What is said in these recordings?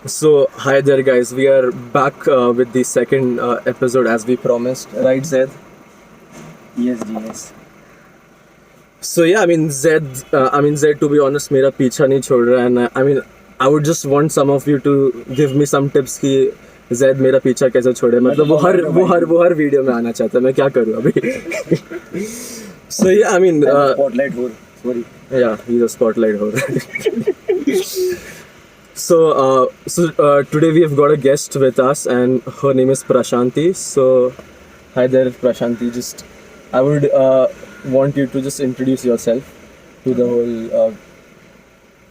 So, hi there, guys. We are back with the second episode as we promised, right, Zed? Yes, yes. So yeah, Zed. To be honest, मेरा पीछा नहीं छोड़ रहा, and I would just want some of you to give me some tips कि Zed मेरा पीछा कैसे छोड़े. मतलब वो हर वीडियो में आना चाहता है. मैं क्या करूँ अभी? So yeah, Spotlight whore. Sorry. yeah, he's a spotlight whore. So today we have got a guest with us, and her name is Prashanti. So, hi there, Prashanti. I would want you to just introduce yourself to the whole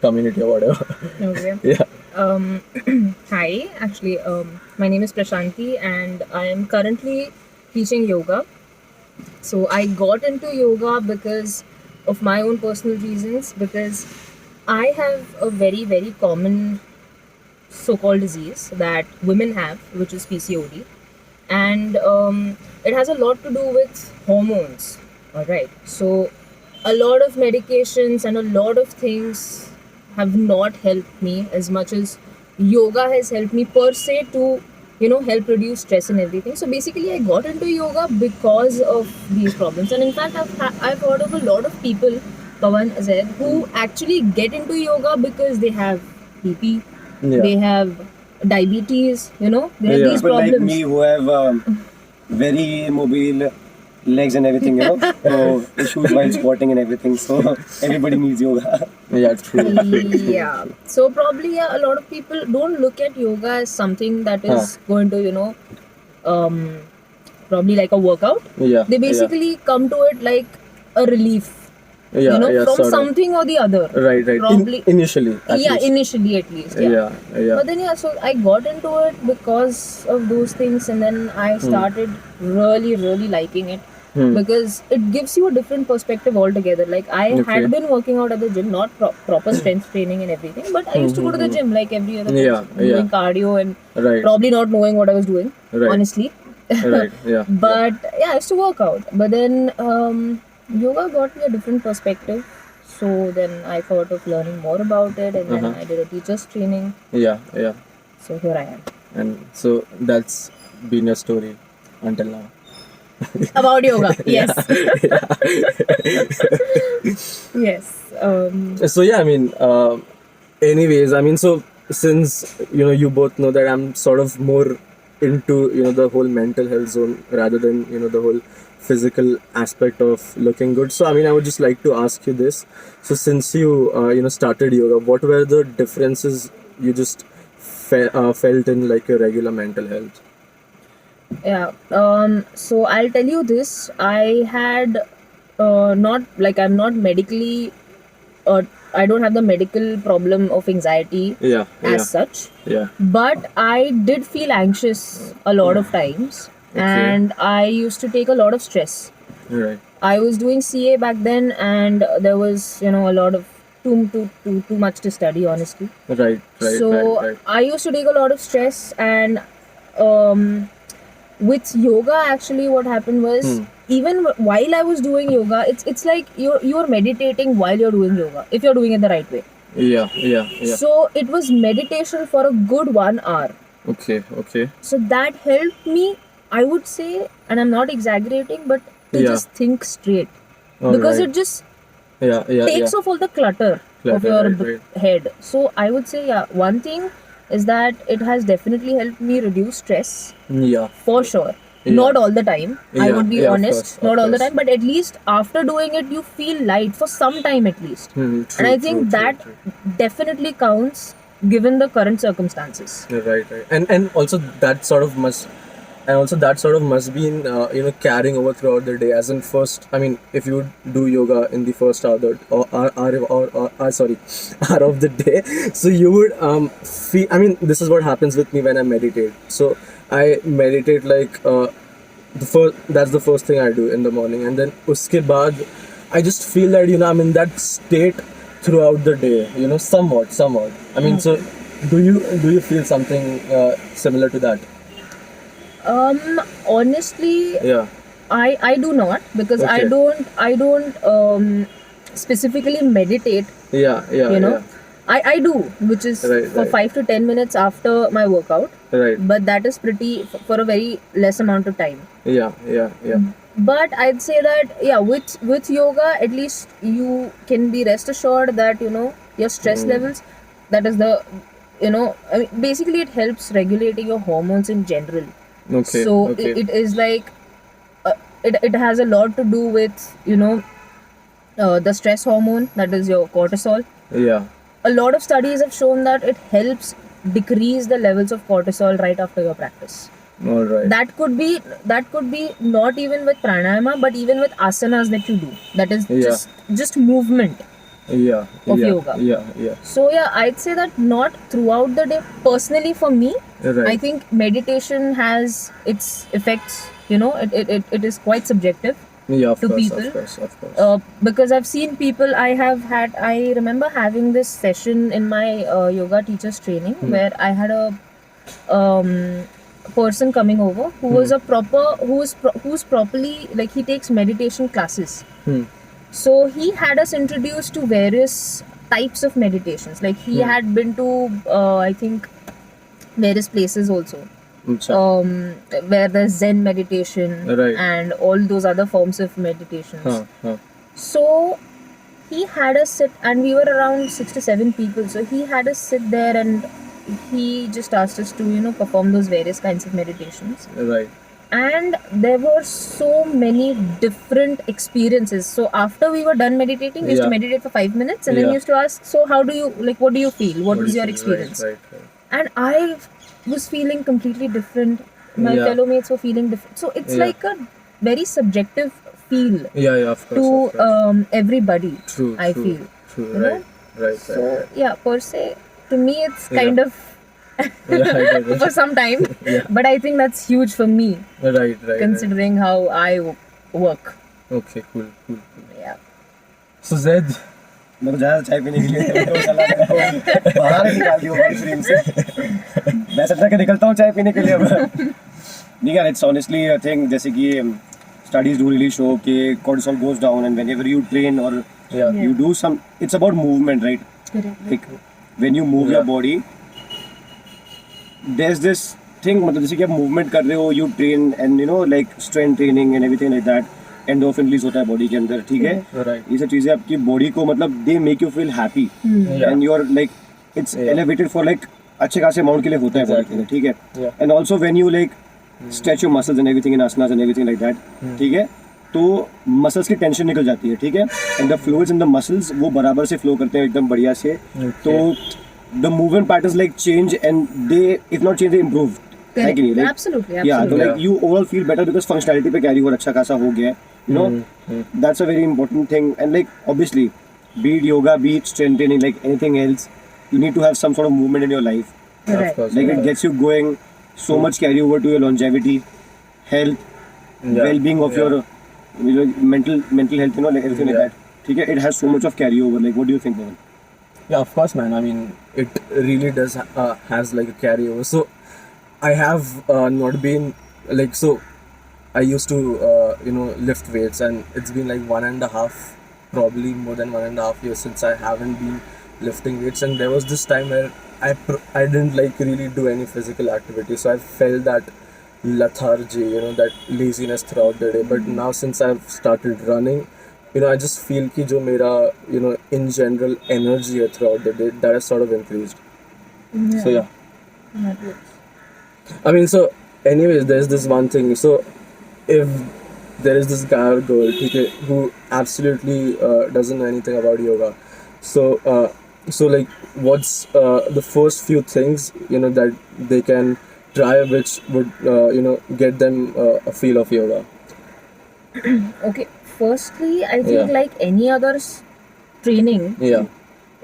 community or whatever. Okay. Yeah. Hi, actually, my name is Prashanti and I am currently teaching yoga. So I got into yoga because of my own personal reasons, because I have a very, very common so-called disease that women have, which is PCOD. And it has a lot to do with hormones, all right? So a lot of medications and a lot of things have not helped me as much as yoga has helped me per se to help reduce stress and everything. So basically I got into yoga because of these problems, and in fact I've heard of a lot of people, Pawan, Azad, who actually get into yoga because they have BP, Yeah. they have diabetes, they have Yeah. these People like problems. me who have very mobile legs and everything, so issues while squatting and everything. So everybody needs yoga. Yeah, true. Yeah, so probably a lot of people don't look at yoga as something that is going to probably like a workout. Yeah. They basically come to it like a relief, yeah, yeah, from sort of. something or the other. Right. Probably. Initially. At least. Initially at least. Yeah. Yeah. But then so I got into it because of those things, and then I started really, really liking it. Because it gives you a different perspective altogether. Like I Okay. had been working out at the gym, not proper strength training and everything, but I used to go to the gym like every other Yeah, person, doing cardio and Right. probably not knowing what I was doing, Right. honestly. Right. Yeah. But yeah, I used to work out. But then yoga got me a different perspective. So then I thought of learning more about it, and then I did a teacher's training. Yeah. Yeah. So here I am. And so that's been your story until now. About yoga, yes. Yes. So yeah, so since you both know that I'm sort of more into the whole mental health zone rather than the whole physical aspect of looking good. So I would just like to ask you this. So since you started yoga, what were the differences you just felt in like your regular mental health? Yeah. So I'll tell you this. I had not like I'm not medically. I don't have the medical problem of anxiety Yeah. as such. Yeah. But I did feel anxious a lot of times, and I used to take a lot of stress. Right. I was doing CA back then, and there was a lot of too much to study, honestly. Right. So Right. I used to take a lot of stress, and with yoga actually what happened was, even while I was doing yoga, it's like you're meditating while you're doing yoga, if you're doing it the right way. Yeah. So it was meditation for a good 1 hour. Okay. So that helped me, I would say, and I'm not exaggerating, but to Yeah. just think straight. All Because right. it just Yeah. takes off all the clutter of Clutter, your right. head. So I would say, one thing is that it has definitely helped me reduce stress, Yeah. for sure. Yeah. Not all the time, I Yeah, would be yeah, of honest, course, not of all the course. time, but at least after doing it, you feel light for some time at least. True, And I think true, that true. definitely counts given the current circumstances. Yeah, right. And also that sort of must be in carrying over throughout the day. As in first, if you do yoga in the first hour hour of the day, so you would feel. This is what happens with me when I meditate. So I meditate like that's the first thing I do in the morning, and then uske baad I just feel that I'm in that state throughout the day. Somewhat. So do you feel something similar to that? Honestly, Yeah. I do not, because Okay. I don't specifically meditate, Yeah, yeah, you know, yeah. I do, which is Right, for right. 5 to 10 minutes after my workout, Right. but that is pretty for a very less amount of time. Yeah, yeah, yeah. But I'd say that yeah, with yoga at least you can be rest assured that you know your stress levels, that is the, you know, I mean, basically it helps regulating your hormones in general. Okay. So okay. it is like it has a lot to do with, you know, the stress hormone, that is your cortisol. Yeah. A lot of studies have shown that it helps decrease the levels of cortisol right after your practice. All right. That could be not even with pranayama, but even with asanas that you do, that is Yeah. just movement. Yeah. Of yeah, yoga. Yeah, yeah. So yeah, I'd say that not throughout the day. Personally, for me, Right. I think meditation has its effects. You know, it is quite subjective. Yeah, of to course, people. of course, of course. Because I've seen people, I remember having this session in my yoga teacher's training where I had a person coming over who was a proper, who's properly, like, he takes meditation classes. Hmm. So he had us introduced to various types of meditations. Like he had been to, I think, various places also. Acha. Where there's Zen meditation Right. and all those other forms of meditations. Huh. So he had us sit, and we were around 6 to 7 people. So he had us sit there, and he just asked us to, you know, perform those various kinds of meditations. Right. And there were so many different experiences. So after we were done meditating, we used to Yeah. meditate for 5 minutes, and then Yeah. we used to ask, so how do you, like, what do you feel? What was do you your feel? experience? Right. And I was feeling completely different. My Yeah. fellow mates were feeling different. So it's Yeah. like a very subjective feel Yeah, of course. to of course. everybody. True. I true, feel. True. you know? Right. So yeah, per se, to me it's Yeah. kind of Yeah, I get it. for some time, Yeah. but I think that's huge for me, Right. considering how I work. Okay, cool. Yeah. So Zed, मैं तो ज़्यादा चाय पीने के लिए तो सलाह देता हूँ बाहर निकाल दिया हूँ स्ट्रीम से मैं सोचा कि निकलता हूँ चाय पीने के लिए अब नहीं यार इट्स ऑनेस्टली आई थिंक जैसे कि studies do really show कि cortisol goes down and whenever you train or Yeah. you do some it's about movement right Correct. like when you move your Yeah. body there's this thing मतलब जैसे कि आप movement कर रहे हो you train and you know like strength training and everything like that endorphin release होता है body के अंदर ठीक है right. ये सब चीजें आपकी बॉडी को मतलब they make you feel happy Yeah. And you are like it's Yeah. Elevated for like अच्छे खासे अमाउंट के लिए होता है बॉडी के लिए ठीक है Yeah. And also when you like stretch your muscles and everything in asanas and everything like that ठीक है तो मसल्स की टेंशन निकल जाती है ठीक है and the fluids in the muscles वो बराबर से फ्लो करते हैं एकदम बढ़िया से तो the movement patterns like change and they if not change they improve है कि नहीं लाइक Absolutely. या तो Yeah. Like you overall feel better because functionality पे कैरी ओवर अच्छा खासा हो गया है you know that's a very important thing and like obviously be it yoga be it strength training like anything else you need to have some sort of movement in your life Of Right. course. like it gets you going so much carry over to your longevity health Yeah. well-being of Yeah. your mental health you know like everything Yeah. like that ठीक है it has so much of carry over like what do you think Pawan? Yeah, of course, man. I mean, it really does has like a carryover. So, I have not been like so. I used to lift weights, and it's been like 1.5, probably more than 1.5 years since I haven't been lifting weights. And there was this time where I didn't like really do any physical activity, so I felt that lethargy, that laziness throughout the day. But now since I've started running, I just feel कि जो मेरा in general energy है throughout the day, that has sort of increased. So yeah. That works. I mean, so anyways, there's this one thing. So if there is this guy or girl okay, who absolutely doesn't know anything about yoga, so like what's the first few things that they can try which would get them a feel of yoga? Okay. Firstly, I think Yeah. like any other training, Yeah,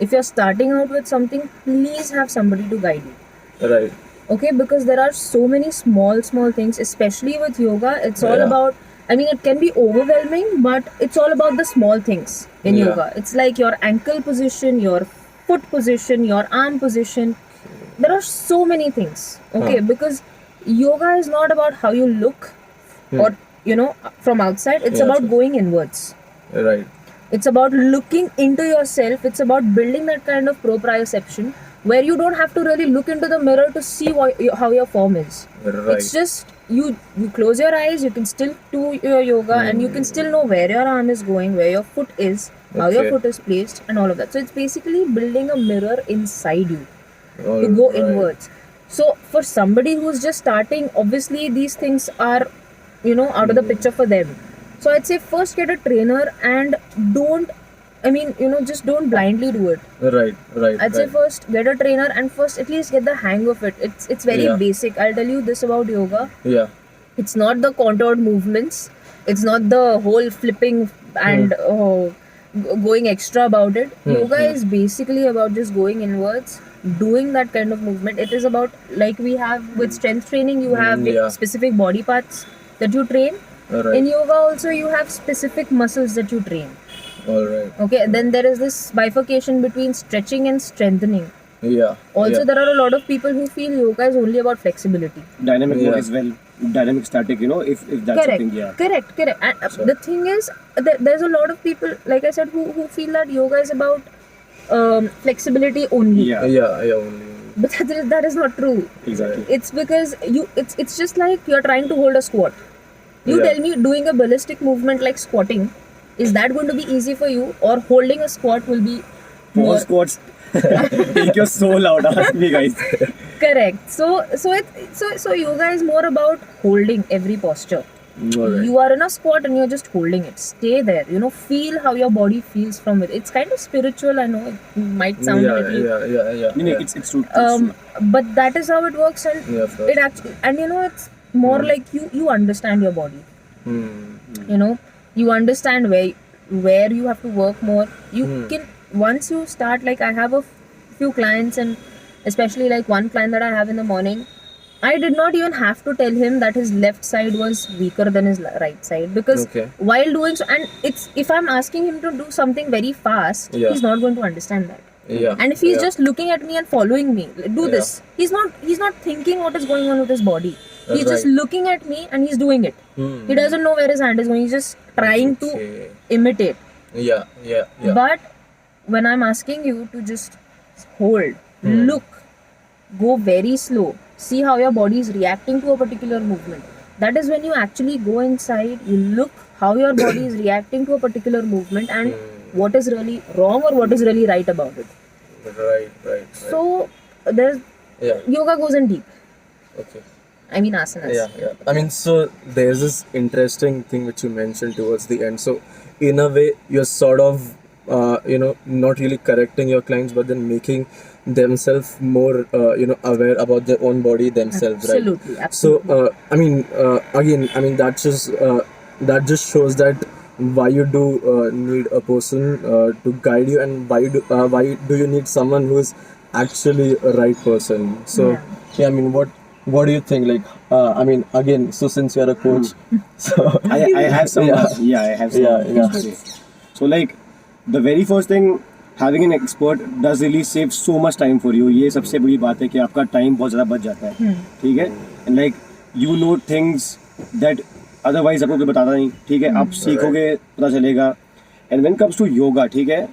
if you're starting out with something, please have somebody to guide you. right. Okay, because there are so many small things, especially with yoga. It's all Yeah. about, I mean, it can be overwhelming, but it's all about the small things in Yeah. yoga. It's like your ankle position, your foot position, your arm position. There are so many things. Okay, Huh. because yoga is not about how you look or from outside. It's Yeah, about true. going inwards. Right. It's about looking into yourself. It's about building that kind of proprioception where you don't have to really look into the mirror to see how your form is. Right. It's just you close your eyes, you can still do your yoga, and you can still know where your arm is going, where your foot is, how your Okay. foot is placed, and all of that. So it's basically building a mirror inside you All to go right. inwards. So for somebody who's just starting, obviously these things are, out of the picture for them. So I'd say first get a trainer and just don't blindly do it. Right. I'd say first get a trainer and first at least get the hang of it. It's very Yeah. basic. I'll tell you this about yoga. Yeah. It's not the contoured movements. It's not the whole flipping and going extra about it. Yoga is basically about just going inwards, doing that kind of movement. It is about, like we have with strength training, you have Yeah. specific body parts that you train. Right. In yoga also you have specific muscles that you train. All right. Okay, then there is this bifurcation between stretching and strengthening. Yeah. Also, yeah. there are a lot of people who feel yoga is only about flexibility. Dynamic Yeah. mode as well. Dynamic static, if that's Correct, something, yeah. correct. And Sure. the thing is, there's a lot of people, like I said, who feel that yoga is about flexibility only. Yeah, Yeah. Only. But that is not true. exactly. It's because it's just like you're trying to hold a squat. You Yeah. tell me doing a ballistic movement like squatting, is that going to be easy for you, or holding a squat will be More more squats. Take your soul out. Ask me, guys. correct? So yoga is more about holding every posture. All right. You are in a squat and you're just holding it. Stay there. Feel how your body feels from it. It's kind of spiritual. I know it might sound a little. Yeah. No, it's true. It's true. But that is how it works, and Yeah, of course. it actually, and it's more like you understand your body. Hmm. You understand where you have to work more. You can, once you start, like I have a few clients, and especially like one client that I have in the morning, I did not even have to tell him that his left side was weaker than his right side, because Okay. while doing so, and if I'm asking him to do something very fast, Yeah. he's not going to understand that. Yeah. And if he's yeah. just looking at me and following me, do Yeah. this. He's not thinking what is going on with his body. He's just Right. looking at me and he's doing it. Hmm. He doesn't know where his hand is going. He's just trying to Okay. imitate. Yeah. But when I'm asking you to just hold, look, go very slow, see how your body is reacting to a particular movement. That is when you actually go inside, you look how your body is reacting to a particular movement and what is really wrong or what is really right about it. Right. So there's Yeah. yoga goes in deep. Okay. I mean asanas. Yeah. I mean, so there's this interesting thing which you mentioned towards the end. So, in a way, you're sort of, not really correcting your clients, but then making themselves more, aware about their own body themselves, Absolutely, right? absolutely. So, again, that just shows that why you do need a person to guide you, and why do you need someone who is actually a right person. So, I mean, what do you think? Like, again, so since you're a coach, so I have some. Yeah. I have some. Yeah. to say. So like, the very first thing, having an expert does really save so much time for you. ये सबसे बड़ी बात है कि आपका time बहुत ज़्यादा बच जाता है, ठीक है? And like, you know things that otherwise आपको कोई बताता नहीं, ठीक है? आप सीखोगे, पता चलेगा. And when it comes to yoga, ठीक है?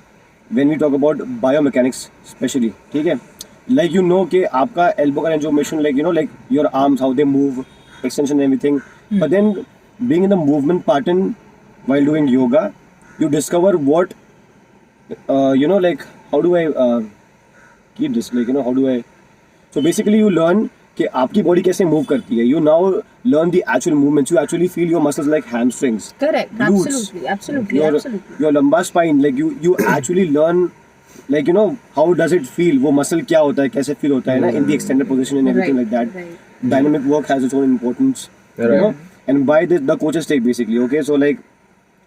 When we talk about biomechanics, especially, ठीक है? Like कि आपका elbow का range of motion, like your arms, how they move, extension and everything. But then being in the movement pattern while doing yoga, you discover what, like how do I keep this, how do I. So basically you learn कि आपकी body कैसे move करती है. You now learn the actual movements. You actually feel your muscles like hamstrings. Correct. Glutes. Absolutely. Your lumbar spine, like you actually learn, like how does it feel, वो muscle क्या होता है, कैसे feel होता है ना, in the extended position and everything Right, like that. right. Dynamic work has its own importance, Right. and by the coaches take basically. Okay, so like,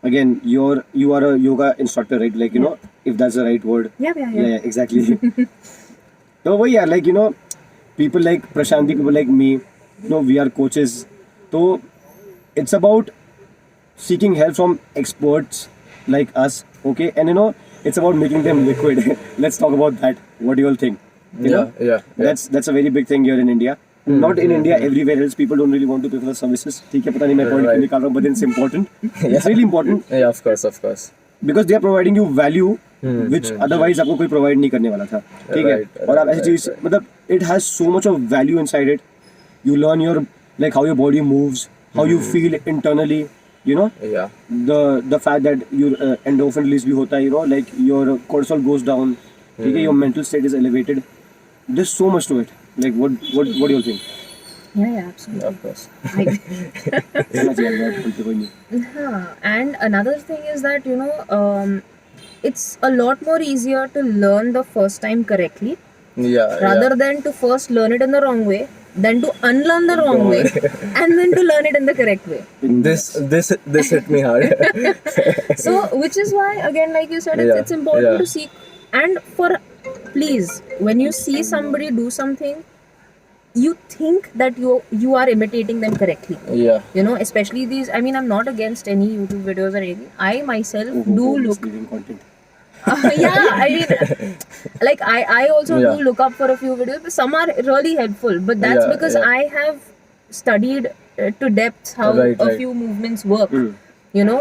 again, you are a yoga instructor, right? Like if that's the right word. Yeah. Exactly. So like people like Prashanti, people like me, we are coaches. So it's about seeking help from experts like us, okay? And it's about making them liquid. Let's talk about that. What do you all think? You know? Yeah. That's a very big thing here in India. Not in India, everywhere else people don't really want to pay for the services. ठीक है, पता नहीं मैं point क्यों निकाल रहा हूँ, but it's important. It's really important. Yeah, of course. because they are providing you value which otherwise आपको कोई provide नहीं करने वाला था, ठीक है? और आप ऐसी चीज मतलब it has so much of value inside it. You learn your like how your body moves, how you feel internally, you know. Yeah. The fact that your endorphin release भी होता है, you know, like your cortisol goes down, ठीक है? Your mental state is elevated. There's so much to it. Like what do you all think? Yeah, absolutely. Of course. कहना चाहिए यार, बोलते कोई नहीं. And another thing is that, you know, it's a lot more easier to learn the first time correctly Yeah. rather than to first learn it in the wrong way, than to unlearn the wrong way and then to learn it in the correct way. This hit me hard. So, which is why, again, like you said, Yeah, it's important yeah. to seek. And please, when you see somebody do something, you think that you are imitating them correctly. Yeah. You know, especially these. I mean, I'm not against any YouTube videos or anything. I myself do look. Misleading content. Yeah, I mean, like I also Yeah. do look up for a few videos, but some are really helpful. But that's Yeah, because yeah. I have studied to depths how Right, a right. few movements work. You know,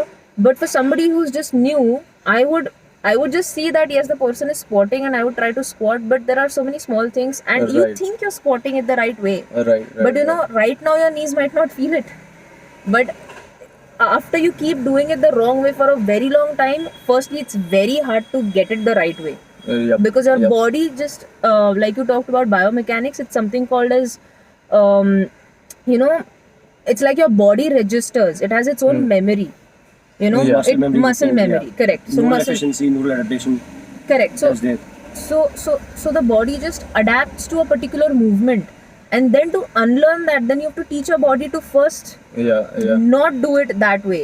but for somebody who's just new, I would just see that yes, the person is squatting, and I would try to squat. But there are so many small things, and you Right. think you're squatting it the right way. Right. But you know, right now your knees might not feel it. But after you keep doing it the wrong way for a very long time, firstly, it's very hard to get it the right way. Yep. Because your Yep. body just, like you talked about biomechanics, it's something called as, you know, it's like your body registers. It has its own memory. You know, Yeah. muscle memory. yeah. Correct. So Neural muscle. efficiency, neural adaptation. Correct. That's there. So the body just adapts to a particular movement, and then to unlearn that, then you have to teach your body to first Yeah. not do it that way.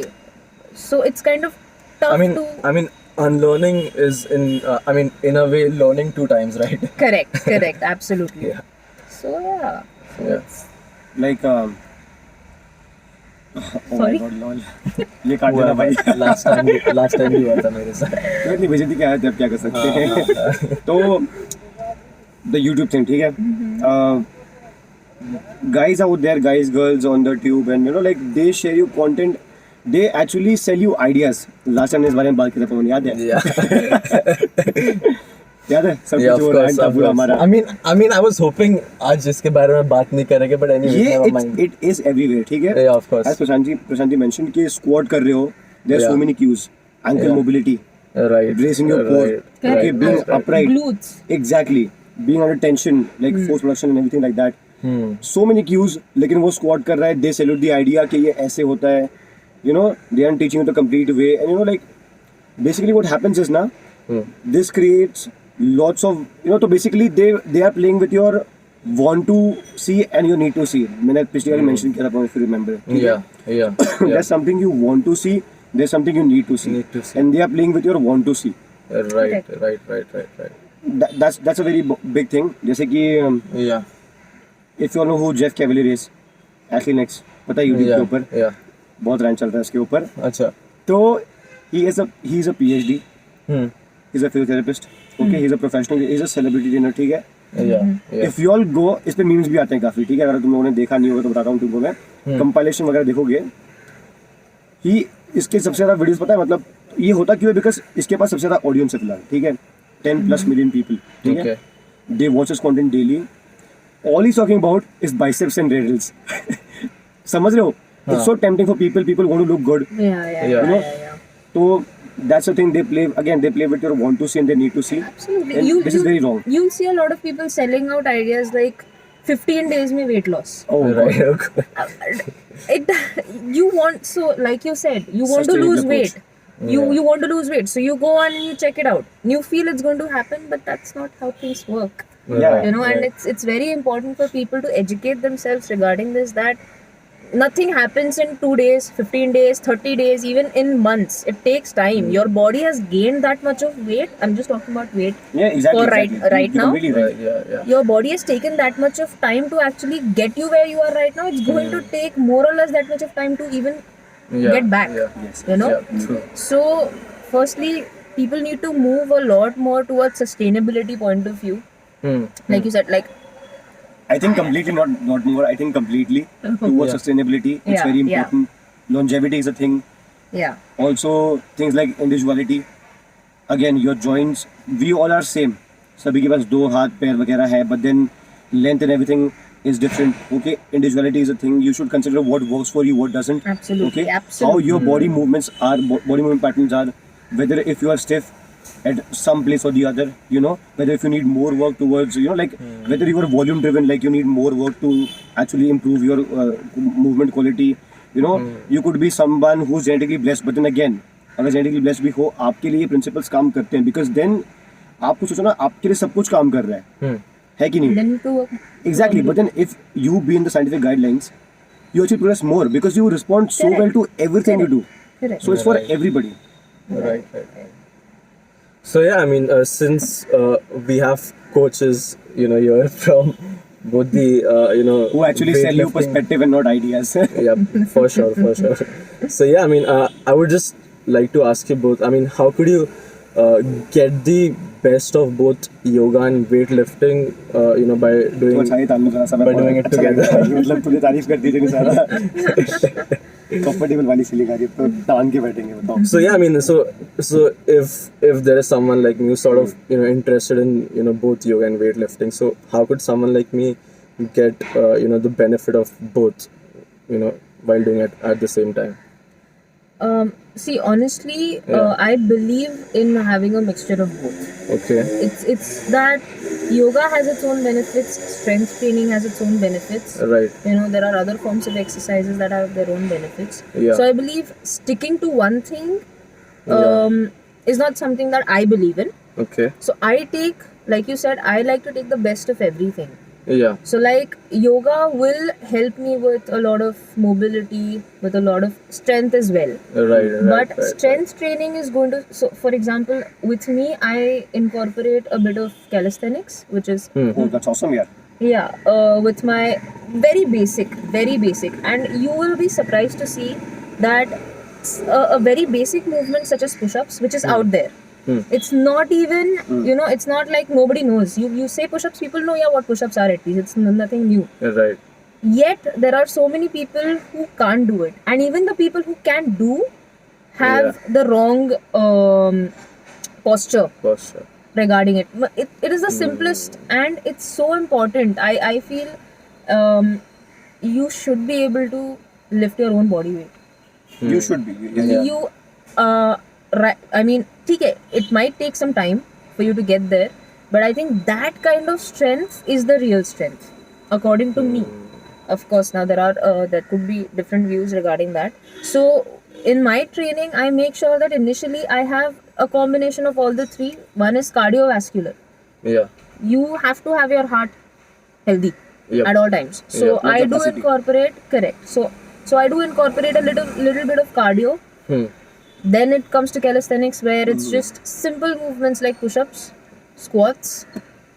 So it's kind of tough to. I mean, unlearning is in a way learning 2 times, right? Correct, absolutely. Yeah. So yeah. So Yeah. it's- Like oh my Sorry? god, lol. ये काट देना भाई. last time भी हुआ था मेरे साथ. तो इतनी बेइज्जती क्या है, अब क्या कर सकते हैं. तो the YouTube thing, ठीक है? Guys out there, guys, girls on the tube, and you know, like they share you content. They actually sell you ideas. Last time ने इस बारे में बात की थी, पवन याद है? Yeah. याद है? सब Yeah, कुछ of हो रहा है course. पूरा हमारा. I mean, I was hoping आज इसके बारे में बात नहीं करेंगे, but anyway, never mind. it is everywhere, ठीक है? Yeah, of course. As Prashanti mentioned कि squat कर रहे हो, there are so Yeah. many cues. Ankle Yeah. mobility, Right. bracing your core, Right. okay, Right. being Right. upright, glutes. exactly, being under tension, like force production and everything like that. So many cues, लेकिन वो squat कर रहा है, they salute the idea कि ये ऐसे होता है, you know, they aren't teaching you the complete way, and you know, like basically what happens is ना, this creates lots of, you know, so basically they are playing with your want to see and you need to see. मैंने पिछली बार mention किया था, if you remember. ठीक है? Yeah. There's something you want to see, there's something you need to see, Need to see. and they are playing with your want to see. Right. That's a very big thing. जैसे कि Yeah. if you all know who Jeff Cavalier is, Ashley Next, पता है YouTube के ऊपर Yeah. बहुत rank चलता है उसके ऊपर. अच्छा. तो he is a PhD. He's a physiotherapist. Okay, he's a professional. He's a celebrity trainer. ठीक है? Yeah. If you all go, इस पे memes भी आते हैं काफी. ठीक है? अगर तुम लोगों ने देखा नहीं होगा तो बताता हूँ तुमको मैं. Compilation वगैरह देखोगे. इसके सबसे ज़्यादा वीडियोस पता है मतलब ये होता क्यों है? बिकॉज इसके पास सबसे ज़्यादा ऑडियंस है फिलहाल. ठीक है? 10+ million people. ठीक है? They watch his content daily. All he's talking about is biceps and reels. समझ रहे हो? It's so tempting for people. People want to look good. Yeah. So that's the thing they play. Again, they play with your want to see and they need to see. Absolutely. And this is very wrong. You'll see a lot of people selling out ideas like 15 days में weight loss. Oh, Right. God. Okay. You want, so like you said, you want to Sustainable lose approach. weight. You want to lose weight, so you go on and you check it out. You feel it's going to happen, but that's not how things work. Yeah. You know, and Right. it's very important for people to educate themselves regarding this, that nothing happens in 2 days, 15 days, 30 days, even in months. It takes time. Your body has gained that much of weight. I'm just talking about weight. Yeah, exactly. For exactly. right You're now? completely right. Yeah. Your body has taken that much of time to actually get you where you are right now. It's going to take more or less that much of time to even get back. Yeah. Yes. You know? Yeah. True. So, firstly, people need to move a lot more towards sustainability point of view. Like you said, like I think completely, not more. I think completely towards sustainability. It's Yeah, very yeah. important. Longevity is a thing. Yeah. Also, things like individuality. Again, your joints, we all are same. सभी के पास दो हाथ पैर वगैरह है, but then length and everything is different. Okay, individuality is a thing. You should consider what works for you, what doesn't. Absolutely, Okay, absolutely. how your body movements are, body movement patterns are. Whether if you are stiff at some place or the other, you know, whether if you need more work towards, you know, like whether you are volume driven, like you need more work to actually improve your movement quality. You know, you could be someone who's genetically blessed, but then again, अगर genetically blessed भी हो, आपके लिए principles काम करते हैं, because then आपको सोचो ना, आपके लिए सब कुछ काम कर रहा है कि नहीं? Then to Exactly, but then if you be in the scientific guidelines, you actually progress more because you respond so Correct. well to everything you do. correct. So it's for Right. everybody. Right. So yeah, I mean, since we have coaches, you know, here from both the Who actually sell you weightlifting- perspective and not ideas. Yeah, for sure, for sure. So yeah, I mean, I would just like to ask you both. I mean, how could you get the best of both yoga and weightlifting? You know, by doing तो अच्छा तालुक जरा सा मैं by doing it अच्छा लग रहा together. है। मतलब तूने तारीफ कर दी जगह सारा कंफर्टेबल वाली सीलिंग आ रही है, तो तान के बैठेंगे बताओ। So yeah, I mean, so if there is someone like me who's sort of interested in both yoga and weightlifting, so how could someone like me get the benefit of both, while doing it at the same time? See, honestly, I believe in having a mixture of both. Okay. It's that yoga has its own benefits, strength training has its own benefits. Right. You know, there are other forms of exercises that have their own benefits. Yeah. So I believe sticking to one thing is not something that I believe in. Okay. So I take, like you said, I like to take the best of everything. Yeah. So like yoga will help me with a lot of mobility, with a lot of strength as well. Right. But strength training is going to, so for example, with me, I incorporate a bit of calisthenics, which is, Oh, that's awesome, यार। with my very basic, and you will be surprised to see that a very basic movement such as push-ups, which is out there. It's not even, it's not like nobody knows. You say push-ups, people know, yeah, what push-ups are at least. It's nothing new. Right. Yet there are so many people who can't do it, and even the people who can do have the wrong posture Posture. regarding it. It is the simplest, and it's so important. I feel you should be able to lift your own body weight. You should be। Yeah. You right, I mean, okay, it might take some time for you to get there, but I think that kind of strength is the real strength, according to me. Of course, now there could be different views regarding that. So in my training, I make sure that initially I have a combination of all the three. One is cardiovascular. Yeah. You have to have your heart healthy Yep. at all times. So Yep. I do Capacity. incorporate, correct. So I do incorporate a little bit of cardio. Then it comes to calisthenics, where it's just simple movements like push-ups, squats,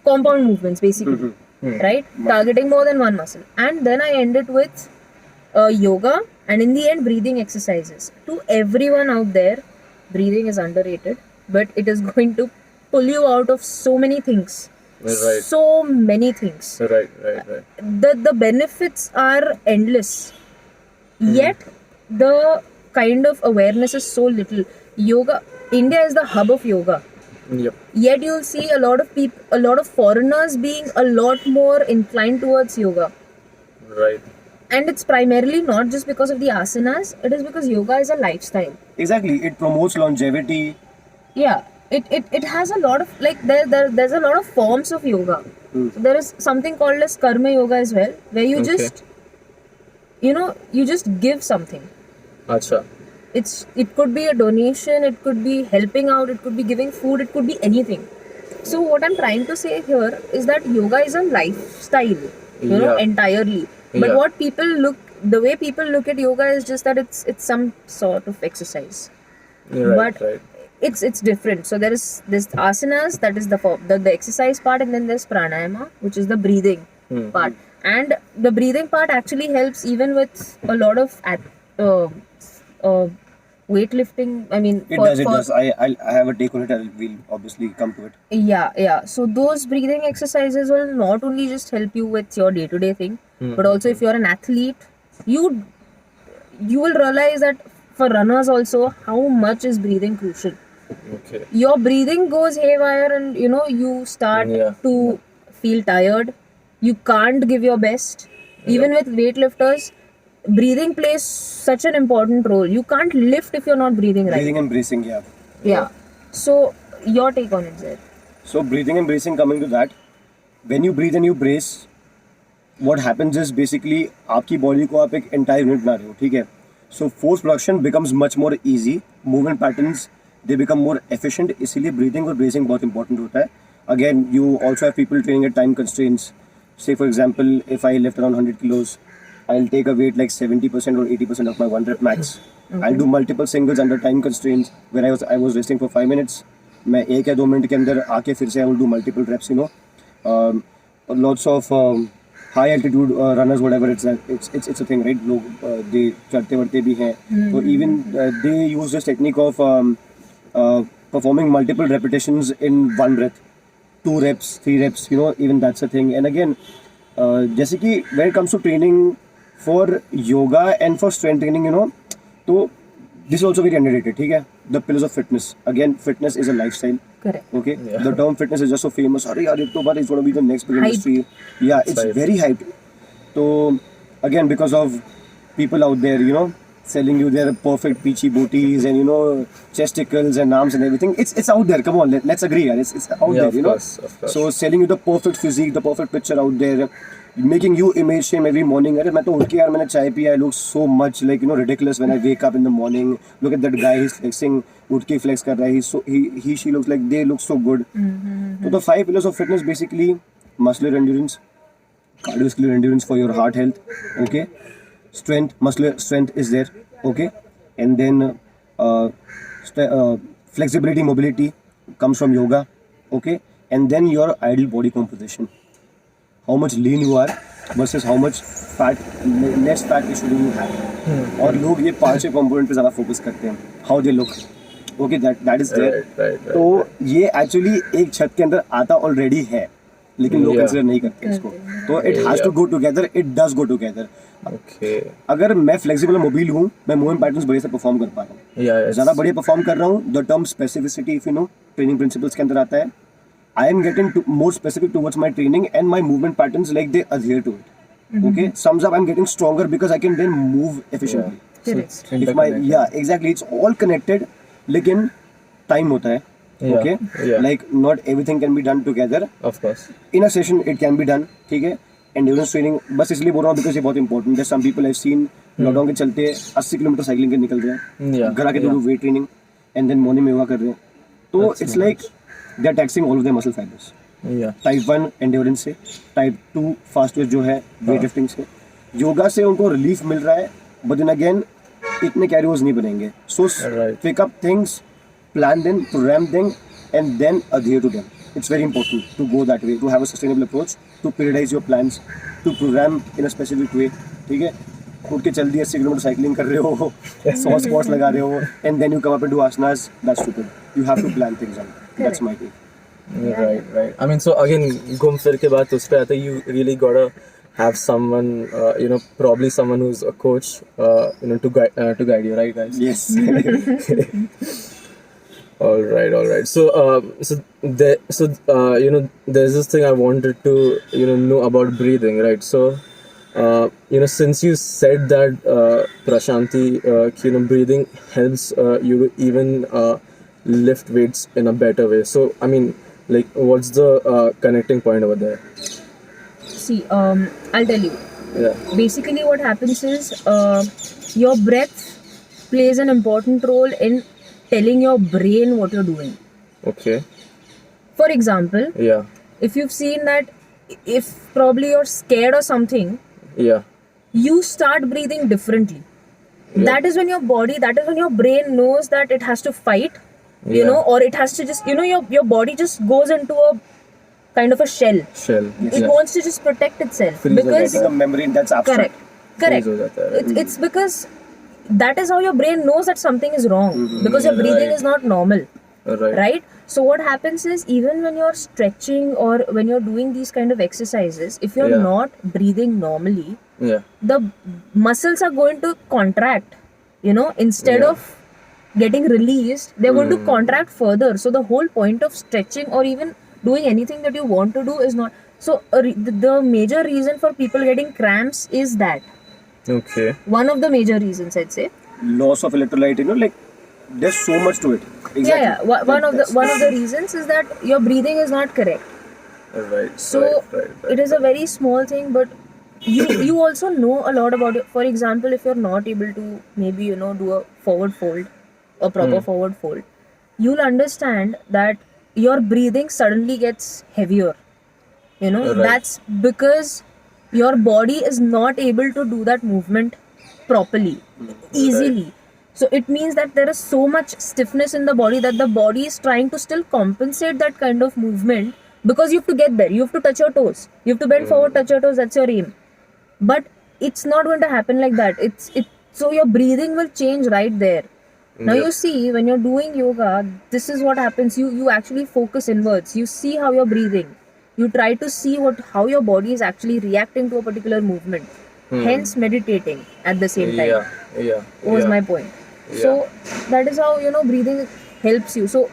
compound movements basically, right? Targeting more than one muscle. And then I end it with yoga, and in the end, breathing exercises. To everyone out there, breathing is underrated, but it is going to pull you out of so many things. Right. So many things. Right. The benefits are endless. Yet the kind of awareness is so little. Yoga, India is the hub of yoga. Yep. Yet you'll see a lot of people, a lot of foreigners being a lot more inclined towards yoga. Right. And it's primarily not just because of the asanas, it is because yoga is a lifestyle. Exactly, it promotes longevity. Yeah, it has a lot of, like, there's a lot of forms of yoga. So there is something called as karma yoga as well, where you Okay. just, you just give something. Acha. It could be a donation, it could be helping out, it could be giving food, it could be anything. So what I'm trying to say here is that yoga is a lifestyle, Yeah. entirely. But Yeah. the way people look at yoga is just that it's some sort of exercise. Right. But Right. it's different. So there is this asanas, that is the exercise part, and then there's pranayama, which is the breathing part. And the breathing part actually helps even with a lot of weightlifting. I mean, It does. I have a take on it. We'll obviously come to it. Yeah. So those breathing exercises will not only just help you with your day-to-day thing, but also if you're an athlete, you will realize that for runners also, how much is breathing crucial. Okay. Your breathing goes haywire, and you start Yeah. to feel tired. You can't give your best. Even with weightlifters, breathing plays such an important role. You can't lift if you're not breathing right. Breathing and bracing, yeah. Yeah. So your take on it, Zaid? So breathing and bracing, coming to that, when you breathe and you brace, what happens is basically आपकी body को आप एक entire unit बना रहे हो, ठीक है? So force production becomes much more easy, movement patterns they become more efficient. इसीलिए breathing और bracing बहुत important होता है. Again, you also have people training at time constraints. Say for example, if I lift around 100 kilos, I'll take a weight like 70% or 80% of my 1 rep max. I'll do multiple singles under time constraints where I was resting for 5 minutes. मैं 1 या 2 minute के अंदर आके फिर से I will do multiple reps, lots of high altitude runners, whatever it's a thing, right? लोग they चढ़ते वढ़ते भी हैं, so even they use this technique of performing multiple repetitions in one breath, 2 reps, 3 reps, even that's a thing. And again, जैसे कि when it comes to training for yoga and for strength training, तो this is also very underrated, ठीक है? The pillars of fitness. Again, fitness is a lifestyle. Correct. Okay, Yeah. the term fitness is just so famous. Arey yaar, it's going to be the next big Hype. industry. Yeah, it's hype. very hyped. So again, because of people out there, selling you their perfect peachy booties and chesticles and arms and everything. It's out there. Come on, let's agree. Yaar. It's out Yeah, there. of course, of course. So selling you the perfect physique, the perfect picture out there, making you image shame every morning. अरे मैं तो उठ के यार मैंने चाय पिया. I look so much like ridiculous when I wake up in the morning. Look at that guy, he's flexing. उठ के flex कर रहा है. She looks like they look so good. So the 5 pillars of fitness basically: muscular endurance, cardiovascular endurance for your heart health. Okay, muscular strength is there. Okay, and then flexibility, mobility comes from yoga. Okay, and then your ideal body composition. How much lean you are versus how much fat, less fat tissue do you have. और लोग ये 5 component पे ज़्यादा focus करते हैं. How they look. Okay, that is there. Right. तो ये actually एक छत के अंदर आता already है, लेकिन लोग Yeah. consider नहीं करते इसको. तो it has to go together. It does go together. Okay. अगर मैं flexible और mobile हूँ, मैं movement patterns बढ़िया से perform कर पा रहा हूँ. Yeah. ज़्यादा बढ़िया perform कर रहा हूँ. The term specificity, if you know, training principles के अंदर आता है. I am getting more specific towards my training and my movement patterns, like they adhere to it. Okay, sums up, I'm getting stronger because I can then move efficiently. So it's If my exactly, it's all connected. लेकिन time होता है. Yeah, Okay, yeah. like not everything can be done together. Of course. In a session, it can be done. ठीक है. Endurance training बस इसलिए बोल रहा हूँ because ये बहुत important. There's some people I've seen lockdown के चलते 80 किलोमीटर साइकिलिंग के निकल रहे हैं. Yeah, घर आके तो weight training and then morning में योगा कर रहे हैं. तो it's like they're taxing all of their muscle fibers. Yeah. Type 1 endurance से, टाइप 2 फास्ट वेट जो है वेट लिफ्टिंग से. योगा से उनको रिलीफ मिल रहा है, बट देन अगेन इतने कैरियर्स नहीं बनेंगे. So Right. Pick up things, plan them, program them and then adhere to them. It's very important to go that way, to have a sustainable approach, to periodize your plans, to program in a specific way. ठीक है, उठ के जल्दी 80 kilometre cycling कर रहे हो, 100 squats लगा रहे हो, and then you come up and do asanas. That's stupid. You have to plan things out. That's my take. Right. I mean, so again, घूम फिर के बाद उस पे आता है, you really gotta have someone, probably someone who's a coach, to guide you, right, guys? Yes. All right. So, there's this thing I wanted to, know about breathing, right? So, since you said that, Prashanti, breathing helps you to even lift weights in a better way. So, I mean, like, what's the connecting point over there? See, I'll tell you. Yeah. Basically, what happens is your breath plays an important role in telling your brain what you're doing. Okay. For example, Yeah. if you've seen that, if probably you're scared or something, Yeah. you start breathing differently. Yeah. That is when your brain knows that it has to fight, Yeah. or it has to just, your body just goes into a kind of a shell. Shell. It Yeah. wants to just protect itself. Freeze because Getting a memory that's abstract. correct. Freeze हो जाता है. It's because that is how your brain knows that something is wrong, because your breathing Right. is not normal. Right. So what happens is, even when you're stretching or when you're doing these kind of exercises, if you're Yeah. not breathing normally, Yeah. the muscles are going to contract. instead Yeah. of getting released, they're going to contract further. So the whole point of stretching or even doing anything that you want to do is not. So the major reason for people getting cramps is that Okay. one of the major reasons, I'd say. Loss of electrolyte, like there's so much to it. Exactly. Yeah. One of the reasons is that your breathing is not correct. Right. So right. it is a very small thing, but you also know a lot about it. For example, if you're not able to maybe do a forward fold, a proper forward fold, you'll understand that your breathing suddenly gets heavier. Right. That's because your body is not able to do that movement properly, easily. So it means that there is so much stiffness in the body that the body is trying to still compensate that kind of movement, because you have to get there, you have to touch your toes, you have to bend forward, touch your toes, that's your aim. But it's not going to happen like that. So your breathing will change right there. Now Yep. you see, when you're doing yoga, this is what happens. You actually focus inwards. You see how you're breathing. You try to see how your body is actually reacting to a particular movement. Hence meditating at the same time. Yeah. Was yeah. my point. So that is how breathing helps you. So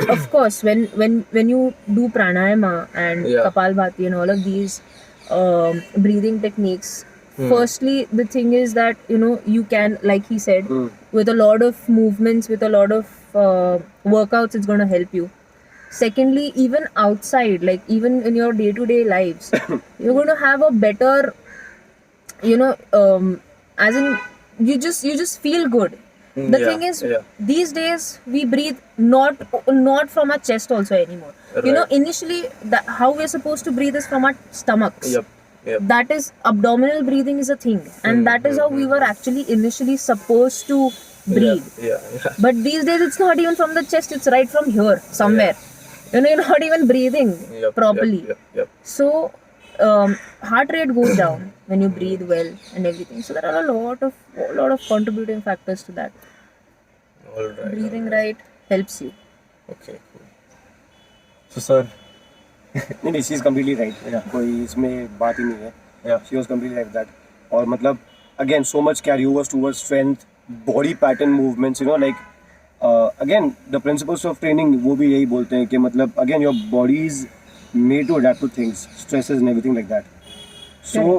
of course, when you do pranayama and Yeah. kapalbhati and all of these breathing techniques, firstly the thing is that you can, like he said, with a lot of movements, with a lot of workouts, it's going to help you. Secondly, even outside, like even in your day-to-day lives, you're going to have a better, as in you just feel good. The Yeah, thing is, yeah. these days we breathe not from our chest also anymore. Right. Initially how we're supposed to breathe is from our stomachs. Yep. That is, abdominal breathing is a thing, and that is how we were actually initially supposed to breathe. Yeah. But these days it's not even from the chest, it's right from here somewhere. You're not even breathing Yep, properly. Yep. So heart rate goes down when you breathe well and everything. So there are a lot of contributing factors to that. All right. Breathing right helps you. Okay. Cool. So, sir. नहीं she is completely right कोई इसमें बात ही नहीं है she was completely right that और मतलब again so much carry overs towards strength body pattern movements like again the principles of training वो भी यही बोलते हैं कि मतलब again your body is made to adapt to things stresses and everything like that so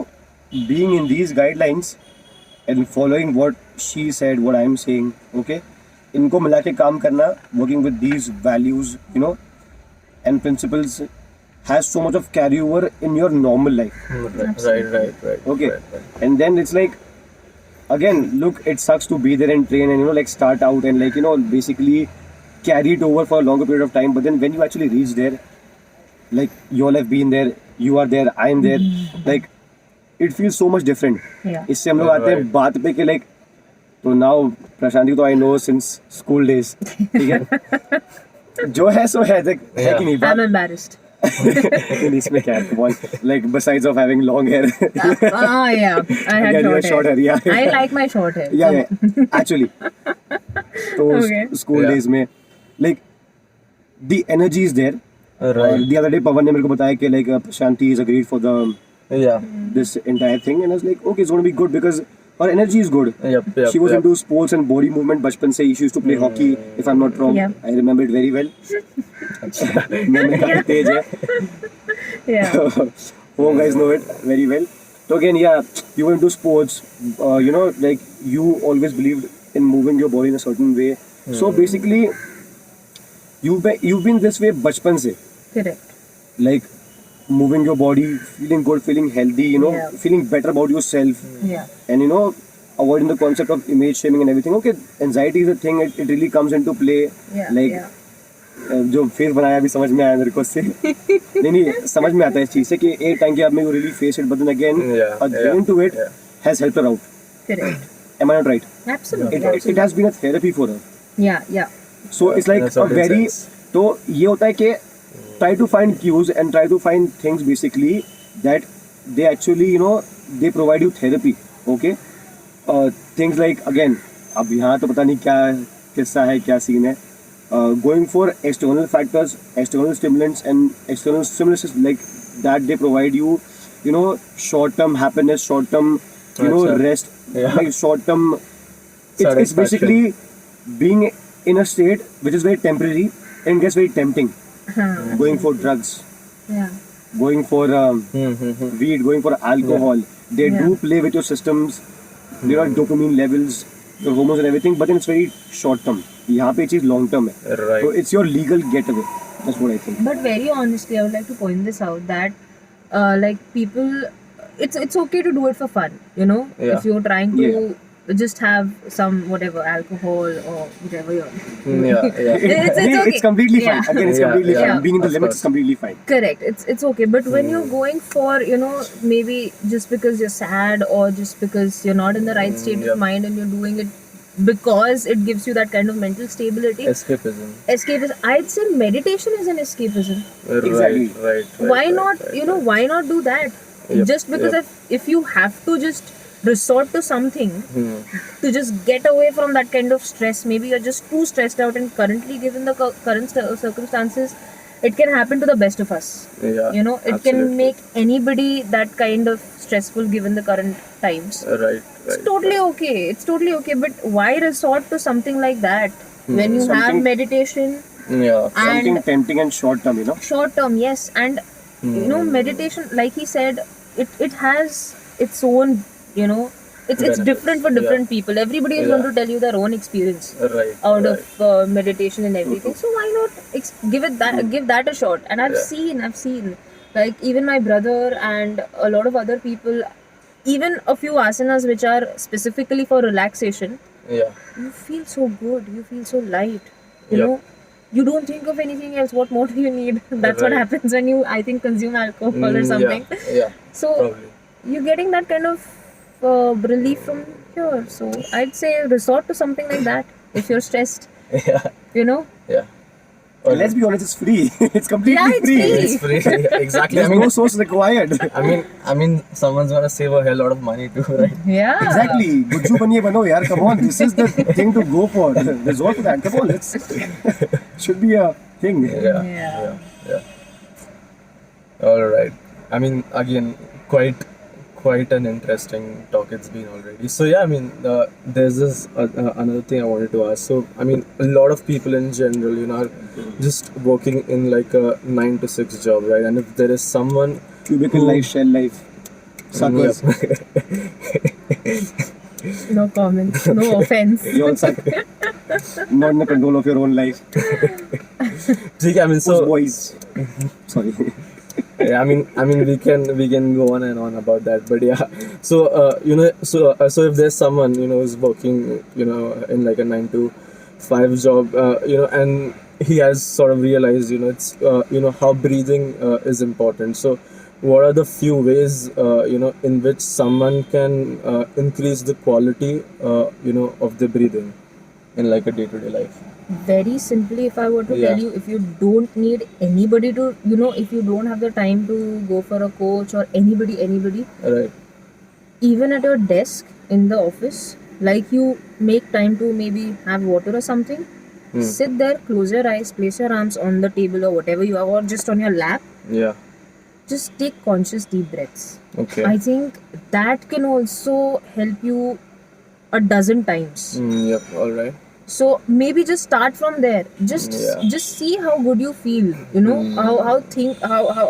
being in these guidelines and following what she said what I am saying okay इनको मिला के काम करना working with these values and principles has so much of carryover in your normal life. Right. Okay. Right. And then it's like, again, look, it sucks to be there and train and like start out and like basically carry it over for a longer period of time. But then when you actually reach there, like you all have been there, you are there, I am there, like it feels so much different. Yeah. इससे हम लोग आते हैं बात पे कि like तो now Prashanti को तो I know since school days, ठीक है? जो है सो है देख है कि नहीं I'm embarrassed. इसमें क्या है like besides of having long hair Yeah, I had Yeah, you have short hair. yeah. I like my short hair. yeah actually तो Okay. school Yeah. days में like the energy is there Right. और the other day पवन ने मेरे को बताया कि like Shanti is agreed for the Yeah. this entire thing and I was like okay it's going to be good because her energy is good. Yep. She was into sports and body movement बचपन से she used to play hockey if I'm not wrong. Yeah. I remember it very well. memory काफी तेज है. Yeah. You guys know it very well. So again, yeah, you were into sports. Like you always believed in moving your body in a certain way. So basically, you've been this way बचपन से. Correct. Like moving your body, feeling good, feeling healthy. Yeah. Feeling better about yourself. Yeah. And avoiding the concept of image shaming and everything. Okay, anxiety is a thing. It really comes into play. Yeah. Like Yeah. जो face बनाया अभी समझ में आया मेरे को उससे नहीं समझ में आता है इस चीज से कि एक टाइम के आप मेरे को really face it but then again again to it has helped her out Correct. Am I not right Absolutely. It has been a therapy for her Yeah. So it's like That's a what it very says. तो ये होता है कि try to find cues and try to find things basically that they actually they provide you therapy. Okay, things like again अब यहाँ तो पता नहीं क्या किस्सा है क्या सीन है going for external factors, external stimulants and external stimuluses like that they provide you short term happiness, short term Achha. rest, Yeah. like short term it's basically being in a state which is very temporary and gets very tempting. Going for drugs, Yeah. going for weed, going for alcohol. They Yeah. do play with your systems. There are dopamine levels, your hormones and everything, but then it's very short term. यहाँ पे चीज long term है. Right. So it's your legal getaway. That's what I think. But very honestly, I would like to point this out that, like people, it's okay to do it for fun. You know, Yeah. if you're trying to just have some whatever alcohol or whatever you're. Yeah. It's okay. It's completely Yeah. fine. Again, it's Yeah, completely yeah. fine. Being in the Of limits course. is completely fine. Correct. It's okay. But when you're going for, you know, maybe just because you're sad or just because you're not in the right state Yep. of mind and you're doing it because it gives you that kind of mental stability. Escapism. Escapism. I'd say meditation is an escapism. Exactly. Right. Why not? You know, why not do that? Yep, Just because yep. if you have to just resort to something to just get away from that kind of stress, maybe you're just too stressed out, and currently given the current circumstances, it can happen to the best of us. Yeah. You know, it absolutely. can make anybody that kind of stressful given the current times. Right. It's totally okay. It's totally okay. But why resort to something like that when you have Something- meditation? Yeah. Something And tempting and short term, you know. short term, yes, and you know, meditation, like he said, it has its own, you know, it's Benefits. different for different people. Everybody is going Yeah. to tell you their own experience Right. out right. of meditation and everything. So why not give that a shot? And I've Yeah. seen like even my brother and a lot of other people, even a few asanas which are specifically for relaxation. Yeah. You feel so good. You feel so light. You Yep. know, you don't think of anything else. What more do you need? That's what Right. happens when you, I think, consume alcohol or something. Yeah. So Probably. you're getting that kind of relief from here. So I'd say resort to something like that if you're stressed. Yeah. You know. Yeah. And let's be honest, it's free. It's completely Yeah, it's free. free. It's free. Exactly. I There's mean, no source required. I mean, someone's gonna save a hell lot of money too, right? Yeah. Exactly. Gujju baniye bano, yaar. Come on. This is the thing to go for. Resort to that. Come on. Let's. Should be a thing. Yeah. Yeah. All right. I mean, again, quite an interesting talk it's been already. So yeah, I mean, there's this another thing I wanted to ask. So I mean, a lot of people in general, you know, are just working in like a 9 to 6 job, right? And if there is someone Cubicle life, shell life. Suckers. No comments. No offense. You all suck. Not in the control of your own life. ठीक है, I mean, so Boys. Sorry. yeah, I mean, we can go on and on about that, but yeah. So you know, so if there's someone, you know, who's working, you know, in like a 9 to 5 job, you know, and he has sort of realized, you know, it's you know, how breathing is important. So what are the few ways, you know, in which someone can increase the quality, you know, of the breathing in like a day-to-day life? Very simply, if I were to Yeah. tell you, if you don't need anybody to, you know, if you don't have the time to go for a coach or anybody, Right. even at your desk in the office, like you make time to maybe have water or something, sit there, close your eyes, place your arms on the table or whatever you have, or just on your lap, Yeah. just take conscious deep breaths. Okay. I think that can also help you a dozen times. Yep. All right. So maybe just start from there. Just Yeah. see how good you feel. You know,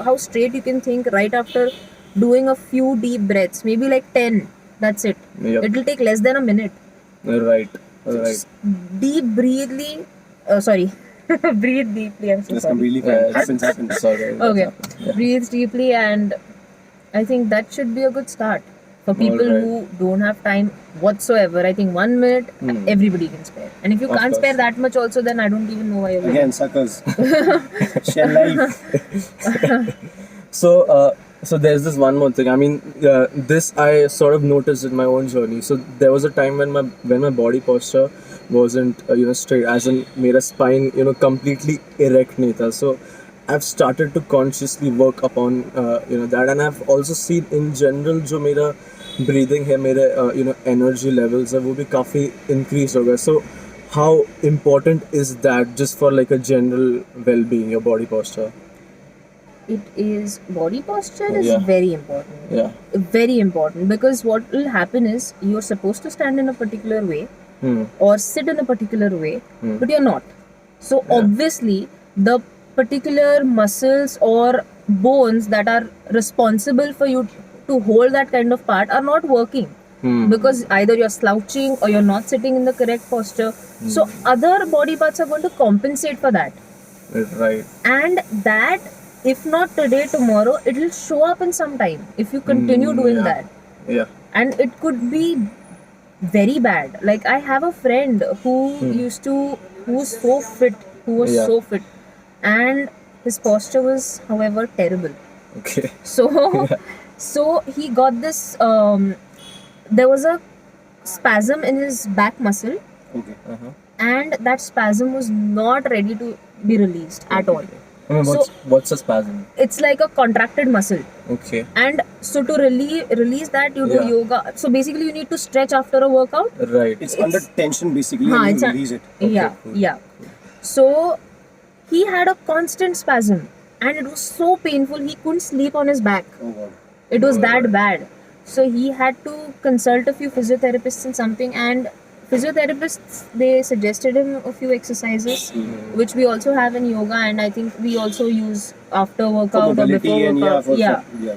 how straight you can think right after doing a few deep breaths. Maybe like 10. That's it. Yep. It'll take less than a minute. Right. All right. Deep breathely. Sorry. Breathe deeply. I'm so That's sorry. completely fine. Happens. It's all right. Okay. Breathe deeply, and I think that should be a good start for people Alright. who don't have time whatsoever. I think 1 minute everybody can spare, and if you Of can't course. spare that much also, then I don't even know why you're Again, suckers. Shell life. So there's this one more thing. I mean, this I sort of noticed in my own journey. So there was a time when my body posture wasn't you know, straight, as in मेरा spine, you know, completely erect नहीं था. So I've started to consciously work upon you know, that, and I've also seen in general जो मेरा breathing है, मेरे you know, energy levels है, वो भी काफी increase हो गया. So how important is that just for like a general well-being, your body posture? It is body posture is Yeah. very important. Yeah. Very important, because what will happen is you're supposed to stand in a particular way, or sit in a particular way, but you're not. So obviously the particular muscles or bones that are responsible for you to hold that kind of part are not working, because either you're slouching or you're not sitting in the correct posture. So other body parts are going to compensate for that, Right. and that, if not today, tomorrow it will show up in some time if you continue doing yeah. that. Yeah. And it could be very bad. Like, I have a friend who was so Yeah. fit, and his posture was, however, terrible. Okay. So so he got this there was a spasm in his back muscle, Okay. and that spasm was not ready to be released at all. I mean, what's a spasm? It's like a contracted muscle, Okay. and so to release that, you do Yeah. yoga. So basically you need to stretch after a workout. Right. It's under tension basically, Haan, and it's you a- release it. Yeah, cool. yeah. So he had a constant spasm, and it was so painful. He couldn't sleep on his back. Oh god. It was that bad. So he had to consult a few physiotherapists and something, and physiotherapists, they suggested him a few exercises, which we also have in yoga, and I think we also use after For workout or mobility before and workout. yeah.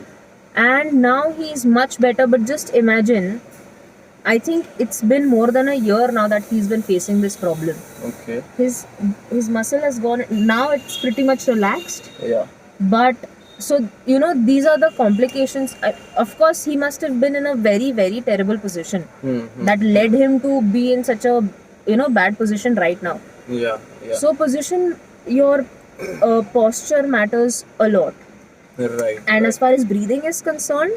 And now he's much better. But just imagine, I think it's been more than a year now that he's been facing this problem. Okay. His muscle has gone, now it's pretty much relaxed. Yeah. But so, you know, these are the complications. Of course, he must have been in a very, very terrible position that led him to be in such a, you know, bad position right now. Yeah. Yeah. So position, your posture matters a lot. Right. And as far as breathing is concerned,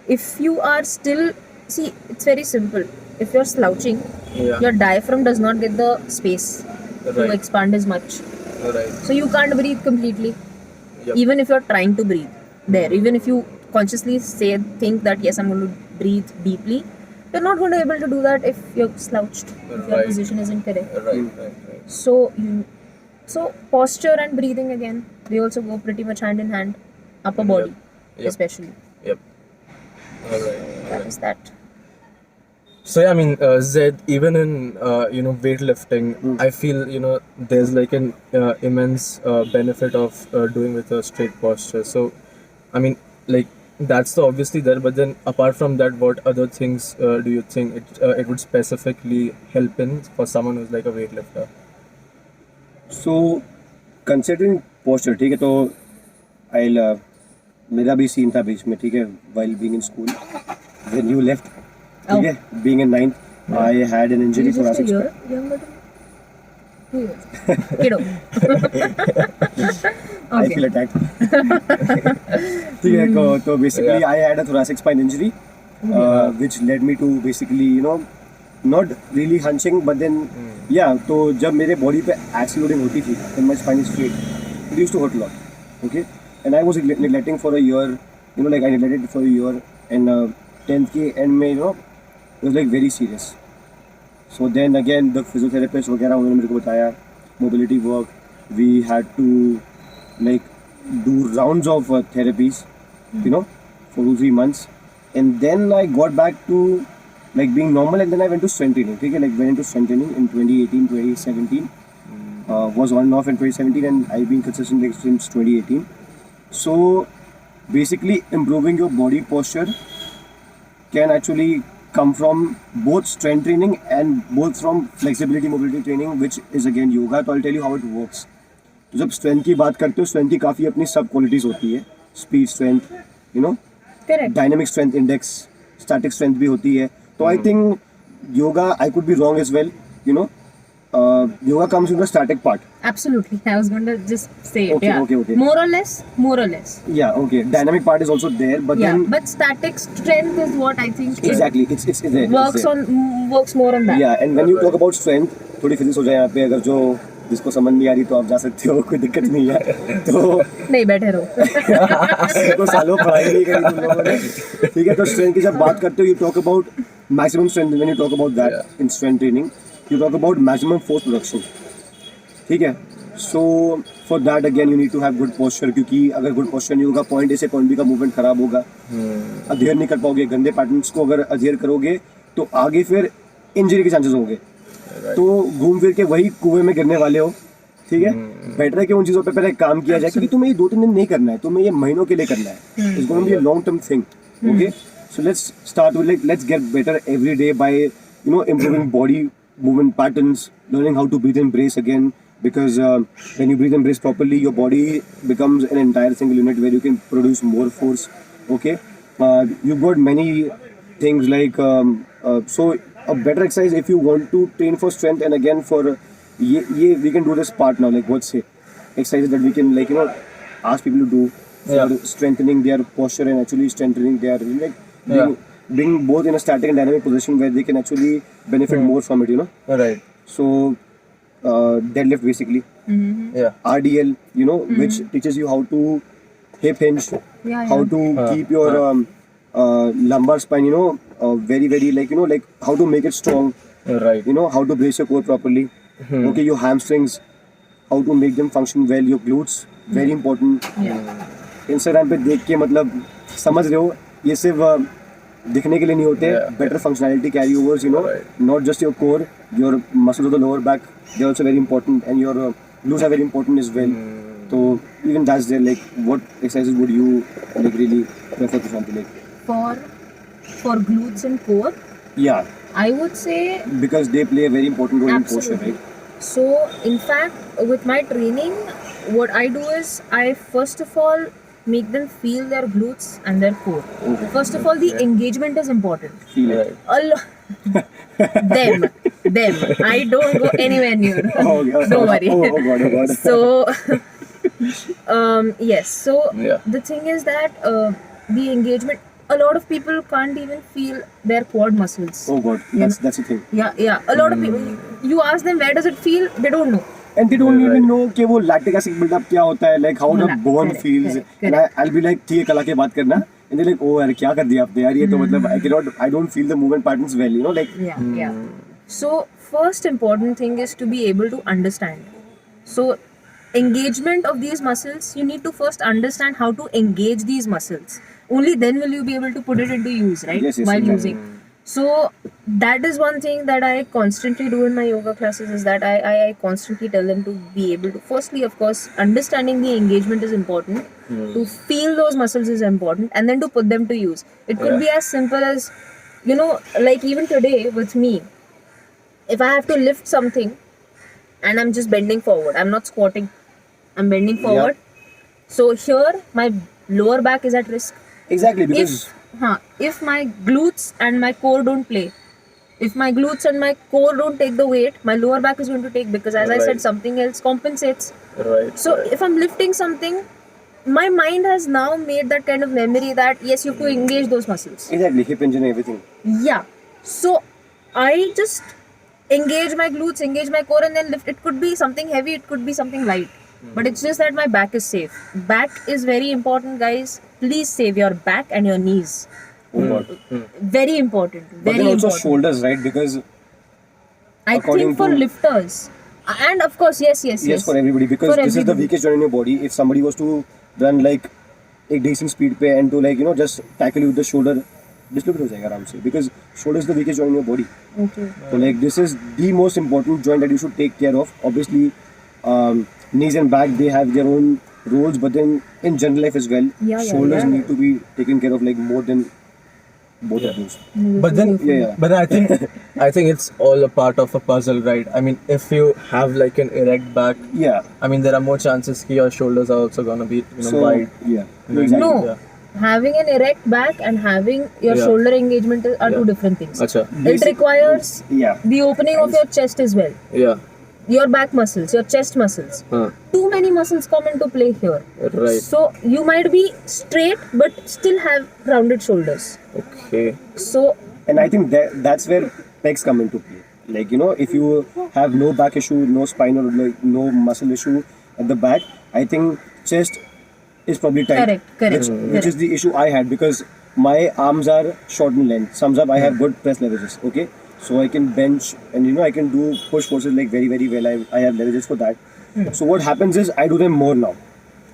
if you are still, see, it's very simple. If you're slouching, Yeah. your diaphragm does not get the space to Right. expand as much. Right. So you can't breathe completely. Yep. Even if you're trying to breathe there, even if you consciously think that yes, I'm going to breathe deeply, you're not going to be able to do that if you're slouched, if your Right. position is incorrect. Right. So posture and breathing, again, they also go pretty much hand in hand. Upper body, Yep. especially. Yep. Alright. That is that. So yeah, I mean, Zed, even in weightlifting, I feel there's like an immense benefit of doing with a straight posture. So, I mean, like that's the obviously there, but then apart from that, what other things do you think it would specifically help in for someone who's like a weightlifter? So considering posture, ठीक है, तो I'll मेरा भी scene था बीच में, ठीक है, while being in school when you left, ठीक है, being in 9th, I had an injury You just thoracic a year spine. younger than me? 2 years. Kiddo. I feel attacked. ठीक है, तो basically Yeah. I had a thoracic spine injury, which led me to basically not really hunching, but then yeah, तो जब मेरे body पे axle loading होती थी, then my spine is straight. It used to hurt a lot, okay, and I was neglecting for a year, like I neglected for a year, and 10th के end में it was like very serious. So then again the physiotherapist वगैरह उन्होंने मेरे को बताया mobility work, we had to like do rounds of therapies, for 2-3 months, and then I got back to like being normal, and then I went to strength training. Okay, like went into strength training in 2018, 2017. Was on and off in 2017, and I've been consistent like since 2018. So basically, improving your body posture can actually come from both strength training and both from flexibility mobility training, which is again yoga. So I'll tell you how it works. तो जब strength की बात करते हो, strength की काफ़ी अपनी सब क्वालिटीज़ होती है, speed strength, Correct. Dynamic strength index, static strength भी होती है. तो I think yoga, I could be wrong as well, yoga comes with the static part. Absolutely. I was going to just say it. Okay, Yeah. okay. More or less. Yeah, okay. Dynamic part is also there, but Yeah. then But static strength is what I think it exactly, it's there. works more on that. Yeah, and when you talk about strength, थोड़ी physics हो जाए यहाँ पे, अगर जो जिसको समझ नहीं आ रही तो आप जा सकते हो, कोई दिक्कत नहीं है. तो नहीं बैठे रहो. तो सालों पढ़ाई नहीं करी तुम लोगों ने, ठीक है. तो स्ट्रेंथ की जब बात करते हो, you talk about maximum strength. When you talk about that in strength training, you talk about maximum force production, ठीक है. So for that again you need to have good posture, क्योंकि अगर good posture नहीं होगा, point A से point B का movement खराब होगा, अधेयर नहीं कर पाओगे, गंदे पैटर्न्स को अगर अधेयर करोगे तो आगे फिर इंजरी के चांसेस होंगे. तो घूम फिर के वही कुएं में गिरने वाले हो, ठीक है। बेटर है कि उन चीज़ों पे पहले काम किया जाए, क्योंकि तुम्हें ये 2-3 दिन नहीं करना है, तुम्हें ये महीनों के लिए करना है। It's going to be a long term thing, okay. So let's start with like let's get better every day by improving body movement patterns, learning how to breathe and brace again, because when you breathe and brace properly, your body becomes an entire single unit where you can produce more force, okay. You've got many things like so a better exercise if you want to train for strength, and again for we can do this part now, like what's say exercises that we can like ask people to do for strengthening their posture and actually strengthening their being both in a static and dynamic position where they can actually benefit more from it, Right. So deadlift basically, Yeah. RDL, which teaches you how to hip hinge, Yeah, how yeah. to keep your lumbar spine, very very like like how to make it strong, Right. how to brace your core properly. Okay, your hamstrings, how to make them function well, your glutes, very important. Instagram पे देख के मतलब समझ रहे हो, ये सिर्फ दिखने के लिए नहीं होते, better functionality carry overs, not just your core, your muscles of the lower back, they're also very important, and your glutes are very important as well. So even that's there, like what exercises would you like really prefer to something like? For glutes and core, Yeah, I would say because they play a very important role in posture, absolutely. right? So in fact, with my training, what I do is I first of all make them feel their glutes and their core. Okay. First of all, the engagement is important. Feel it. Right. A lo- them. I don't go anywhere near. Oh, okay. Don't worry. Oh god. So yes. So Yeah. the thing is that the engagement. A lot of people can't even feel their quad muscles. Oh god, that's the thing. Yeah. A lot of people. You ask them where does it feel, they don't know. And they don't even know कि वो lactic acid build-up क्या होता है, like how the bone Correct, feels. correct, And I'll be like, ठीक है, कल आके बात करना. And they're like, oh यार क्या कर दिया आपने यार, ये तो मतलब I don't feel the movement patterns well, like. Yeah. So first important thing is to be able to understand. So engagement of these muscles, you need to first understand how to engage these muscles. Only then will you be able to put it into use, right? Yes, While exactly. using. So that is one thing that I constantly do in my yoga classes, is that I constantly tell them to be able to, firstly of course understanding the engagement is important, to feel those muscles is important, and then to put them to use. It could be as simple as, like even today with me, if I have to lift something and I'm just bending forward, I'm not squatting, I'm bending forward. So here my lower back is at risk. Exactly, because If my glutes and my core don't play, if my glutes and my core don't take the weight, my lower back is going to take, because as I Right. said, something else compensates. Right. So if I'm lifting something, my mind has now made that kind of memory that yes, you have to engage those muscles. exactly hip hinge and everything. Yeah. So I just engage my glutes, engage my core, and then lift. It could be something heavy, it could be something light. But it's just that my back is safe. Back is very important, guys. Please save your back and your knees. Oh god. Very important. But Very then also important. shoulders, right? Because I according think for to- lifters. And of course, yes. yes, for everybody, because For this is the everybody. weakest joint in your body. If somebody was to run like a decent speed पे and to like just tackle you with the shoulder, dislocate हो जाएगा आराम से, because shoulder is the weakest joint in your body. Okay. So like this is the most important joint that you should take care of. Obviously, knees and back, they have their own roles, but then in general life as well, Yeah, shoulders yeah. need to be taken care of like more than both of those. But then, Yeah. but I think it's all a part of a puzzle, right? I mean, if you have like an erect back, Yeah. I mean, there are more chances that your shoulders are also gonna be So wide. yeah. No. Exactly. No. Yeah. Having an erect back and having your Yeah. shoulder engagement are two Yeah. different things. Acha. It requires Yeah. the opening of your chest as well. Yeah. Your back muscles, your chest muscles. Huh. Too many muscles come into play here. Right. So you might be straight but still have rounded shoulders. Okay. So And I think that's where pegs come into play. Like if you have no back issue, no spine or like no muscle issue at the back, I think chest is probably tight. Correct. Which is the issue I had, because my arms are short in length. Sums up, I have good press leverages. Okay, so I can bench and I can do push forces like very very well. I have leverages for that. So what happens is I do them more now.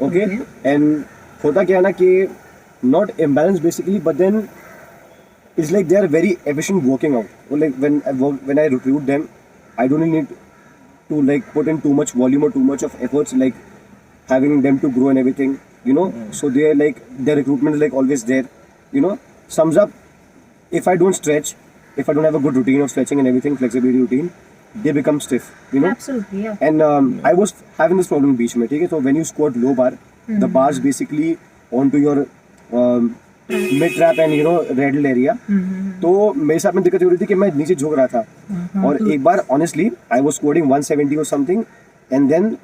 Okay, and होता क्या है ना कि not imbalance basically, but then it's like they are very efficient working out. Or like when I recruit them, I don't need to like put in too much volume or too much of efforts, like having them to grow and everything, you know. So they're like, their recruitment is like always there, you know. Sums up, if I don't stretch, if I don't have a good routine of stretching and everything, flexibility routine, they become stiff, you know. Absolutely, yeah. And I was having this problem beach mein, okay? So when you squat low bar, the bars basically onto your mid trap and you know ridley area, तो मेरे साथ में दिक्कत हो रही थी कि मैं नीचे झुक रहा था और एक बार ऑनेस्टली आई वाज स्क्वाटिंग 170 और समथिंग एंड देन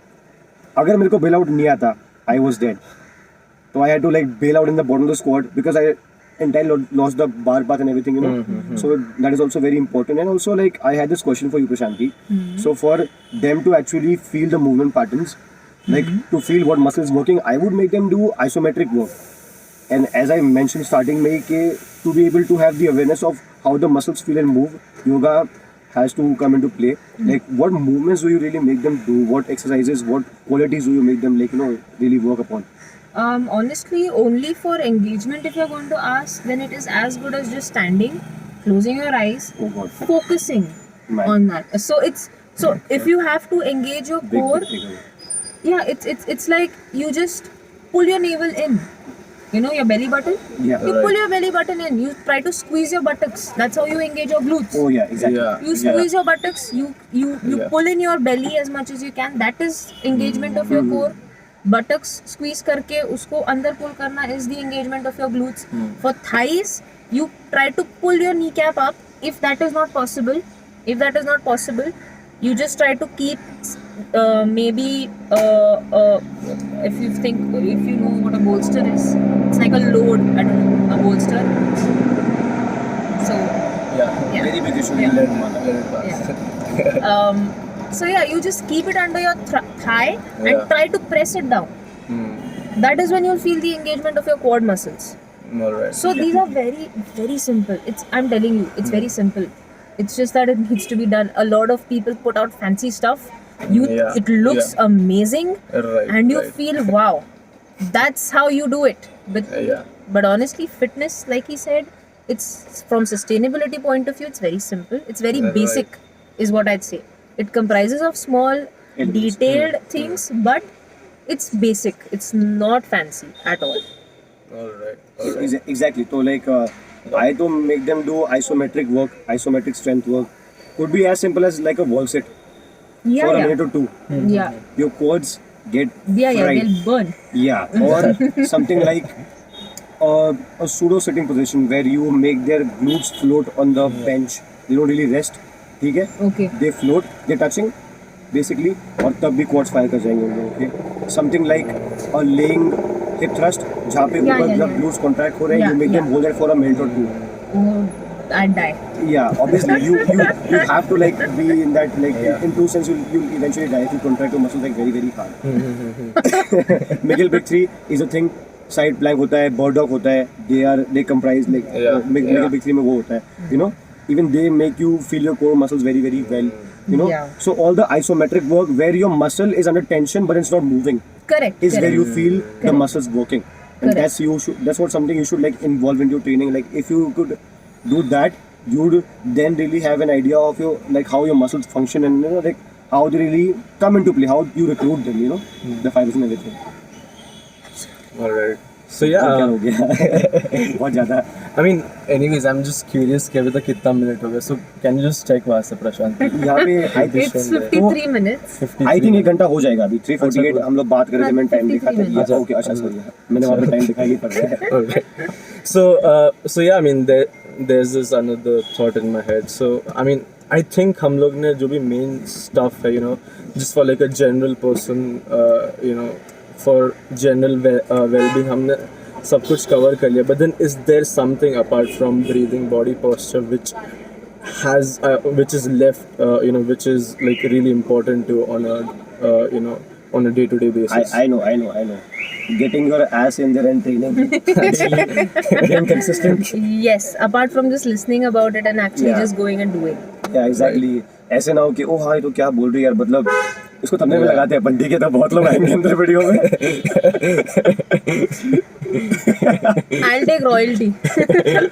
अगर मेरे को बेल आउट नहीं आता आई वाज डेड, तो I had to like bail out in the bottom of the squat because I entirely lost the bar path and everything, you know. So that is also very important. And also like I had this question for you, Prashanti. So for them to actually feel the movement patterns, like to feel what muscle is working, I would make them do isometric work. And as I mentioned starting में कि to be able to have the awareness of how the muscles feel and move, yoga has to come into play. Like what movements do you really make them do? What exercises, what qualities do you make them like, you know, really work upon? Honestly, only for engagement, if you're going to ask, then it is as good as just standing, closing your eyes, Oh God. focusing Man. on that. So if you have to engage your Big, core, big, big. yeah, it's like you just pull your navel in. You know your belly button? Yeah. You pull your belly button in. You try to squeeze your buttocks. That's how you engage your glutes. Oh yeah, exactly. Yeah. You squeeze your buttocks. You Yeah. pull in your belly as much as you can. That is engagement of your core. Buttocks squeeze करके उसको अंदर pull करना is the engagement of your glutes. For thighs, you try to pull your kneecap up. If that is not possible, you just try to keep maybe if you know what a bolster is, it's like a load. I don't know, a bolster. So Yeah. Very big issue. Yeah. Let it pass. yeah. So yeah, you just keep it under your thigh and Yeah. try to press it down. That is when you'll feel the engagement of your quad muscles. Alright. So these are very, very simple. I'm telling you, it's very simple. It's just that it needs to be done. A lot of people put out fancy stuff. Yeah. It looks Yeah. amazing, Right. and you right. feel wow. That's how you do it. Yeah. But honestly, fitness, like he said, it's from sustainability point of view, it's very simple. It's very Right. basic, is what I'd say. It comprises of small, Elements. detailed things, but it's basic. It's not fancy at all. Alright. Exactly. So like I to make them do isometric work, isometric strength work. Could be as simple as like a wall sit Yeah, for a yeah. minute or two. Yeah, Your quads get yeah, fried. they'll burn. Yeah, or something like a pseudo sitting position where you make their glutes float on the bench. They don't really rest. ठीक है? Okay. They float, they're touching basically, और तब भी quads fire कर जाएंगे उन लोगों के. Something like a laying hip thrust जहाँ पे Yeah, ऊपर yeah, जब yeah. glutes contract हो रहे हैं, Yeah, you make them yeah. hold it for a minute or two. Oh, I'd die. Yeah, obviously you have to like be in that like in true sense you'll eventually die if you contract your muscles like very very hard. Middle big three is a thing. Side plank होता है, bird dog होता है. They comprise like middle big three में वो होता है. You know, even they make you feel your core muscles very very well. You know, Yeah. so all the isometric work where your muscle is under tension but it's not moving Correct. is where you feel the muscles working. And Correct. that's what something you should like involve in your training. Like if you could do that, you would then really have an idea of your like how your muscles function and you know like how they really come into play, how you recruit them, you know, the fibers and everything. Alright. So yeah. क्या हो गया? बहुत ज़्यादा. I mean, anyways, I'm just curious कि अभी तक कितना minute हो गया. So can you just check वहाँ से प्रशांत? यहाँ पे It's 53 minutes. 53 I think 1 घंटा हो जाएगा अभी. 3:48 हम लोग बात कर रहे थे, मैंने टाइम दिखा 53 था. ओके अच्छा सॉरी, मैंने वहाँ पे टाइम दिखाई नहीं पड़ रहा है. Alright. So yeah, I mean, there's this another thought in my head. So I mean, I think हम लोग ने जो भी main stuff है, you know, just for like a general person, you know, for general well-being हमने सब कुछ cover कर लिया. But then is there something apart from breathing, body posture, which is left, you know, which is like really important to on a you know, on a day-to-day basis? I know. Getting your ass in there and training. Daily, being consistent. Yes, apart from just listening about it and actually Yeah. just going and doing. Yeah, exactly. ऐसे ना हो कि ओ हाँ ये तो क्या बोल रही है यार, मतलब इसको थंबनेल में लगाते हैं अपन, ठीक है, तो बहुत लोग आएंगे अंदर वीडियो में. I'll take royalty.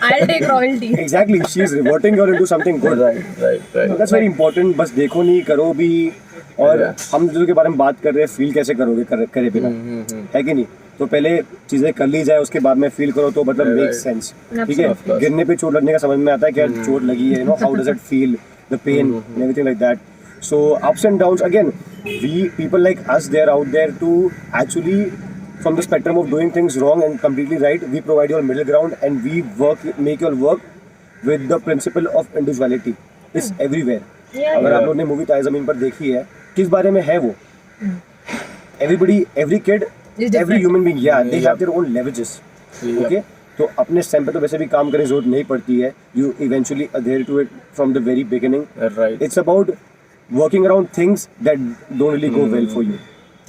I'll take royalty. Exactly, she is reverting her into something good. right. That's very important. बस देखो नहीं, करो भी. और हम जो के बारे में बात कर रहे हैं, फील कैसे करोगे करे बिना, है कि नहीं? तो पहले चीजें कर ली जाए, उसके बाद में फील करो तो मतलब मेक सेंस. ठीक है, गिरने पे चोट लगने का समझ में आता है कि यार चोट लगी है, how does it feel, the pain and everything like that. So ups and downs, again, we people like us, they're out there to actually, from the spectrum of doing things wrong and completely right, we provide your middle ground and we make your work with the principle of individuality. It's everywhere. Yeah, अगर आप लोगों ने movie ताए ज़मीन पर देखी है, किस बारे में है वो? Everybody, every kid, different. every human being, yeah, they have their own leverages. Okay? तो अपने स्टेम पे तो वैसे भी काम करने की जरूरत नहीं पड़ती है. You eventually adhere to it from the very beginning. Right. It's about working around things that don't really go well for you.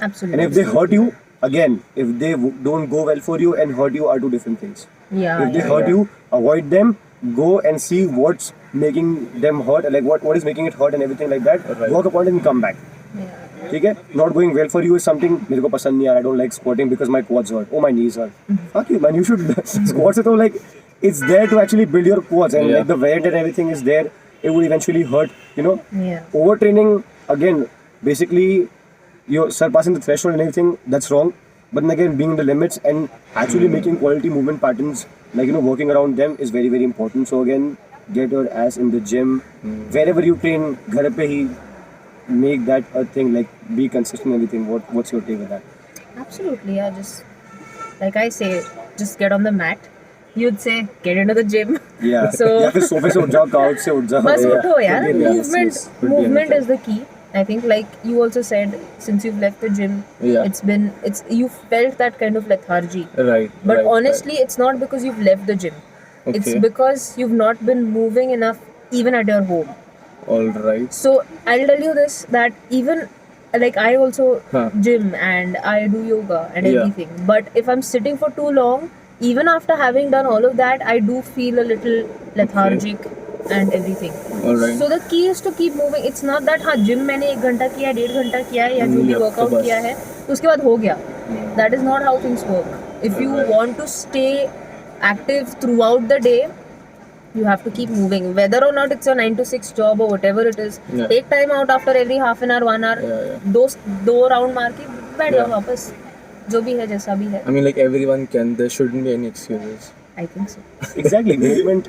Absolutely. And if they hurt you, again, if they don't go well for you and hurt you are two different things. Yeah. If they hurt you, avoid them, go and see what's making them hurt, like what is making it hurt and everything like that. Right. Work upon it and come back. Yeah. ठीक है? Not going well for you is something मेरे को पसंद नहीं आ रहा. I don't like squatting because my quads hurt. Oh, my knees hurt. Fuck you, man. You should squats है तो like it's there to actually build your quads and Yeah. like the weight and everything is there. It would eventually hurt, Yeah. Overtraining, again, basically you're surpassing the threshold and everything. That's wrong. But then again, being in the limits and actually making quality movement patterns, like working around them is very very important. So again, get your ass in the gym, wherever you train. घर पे ही make that a thing. Like be consistent and everything. What's your take on that? Absolutely. Yeah. Just like I say, just get on the mat. You'd say get into the gym. Yeah. So या फिर सोफे से उठ जाओ, couch से उठ जाओ. बस Yeah. उठो यार. Yes, Movement, yes. Could be movement anything. is the key. I think, like you also said, since you've left the gym, Yeah. you felt that kind of lethargy. Right. But right, honestly, it's not because you've left the gym. It's Okay. because you've not been moving enough, even at your home. right. All right. So I'll tell you this, that even like I also Huh. gym and I do yoga and Yeah. everything. But if I'm sitting for too long, even after having done all of that, I do feel a little lethargic and everything. All right. So the key is to keep moving. It's not that हाँ gym मैंने 1 घंटा किया, 1.5 घंटा किया है या जो भी Yep, तो वर्कआउट बस। किया है तो उसके बाद हो गया. That is not how things work. If you Right. want to stay active throughout the day, you have to keep moving. Whether or not it's your 9 to 6 job or whatever it is, Yeah. take time out after every half an hour, 1 hour. Yeah. दो round मार के बैठ जाओ Yeah. वापस. जो भी है जैसा भी है. I mean, like everyone can. There shouldn't be any excuses. I think so. Exactly. Movement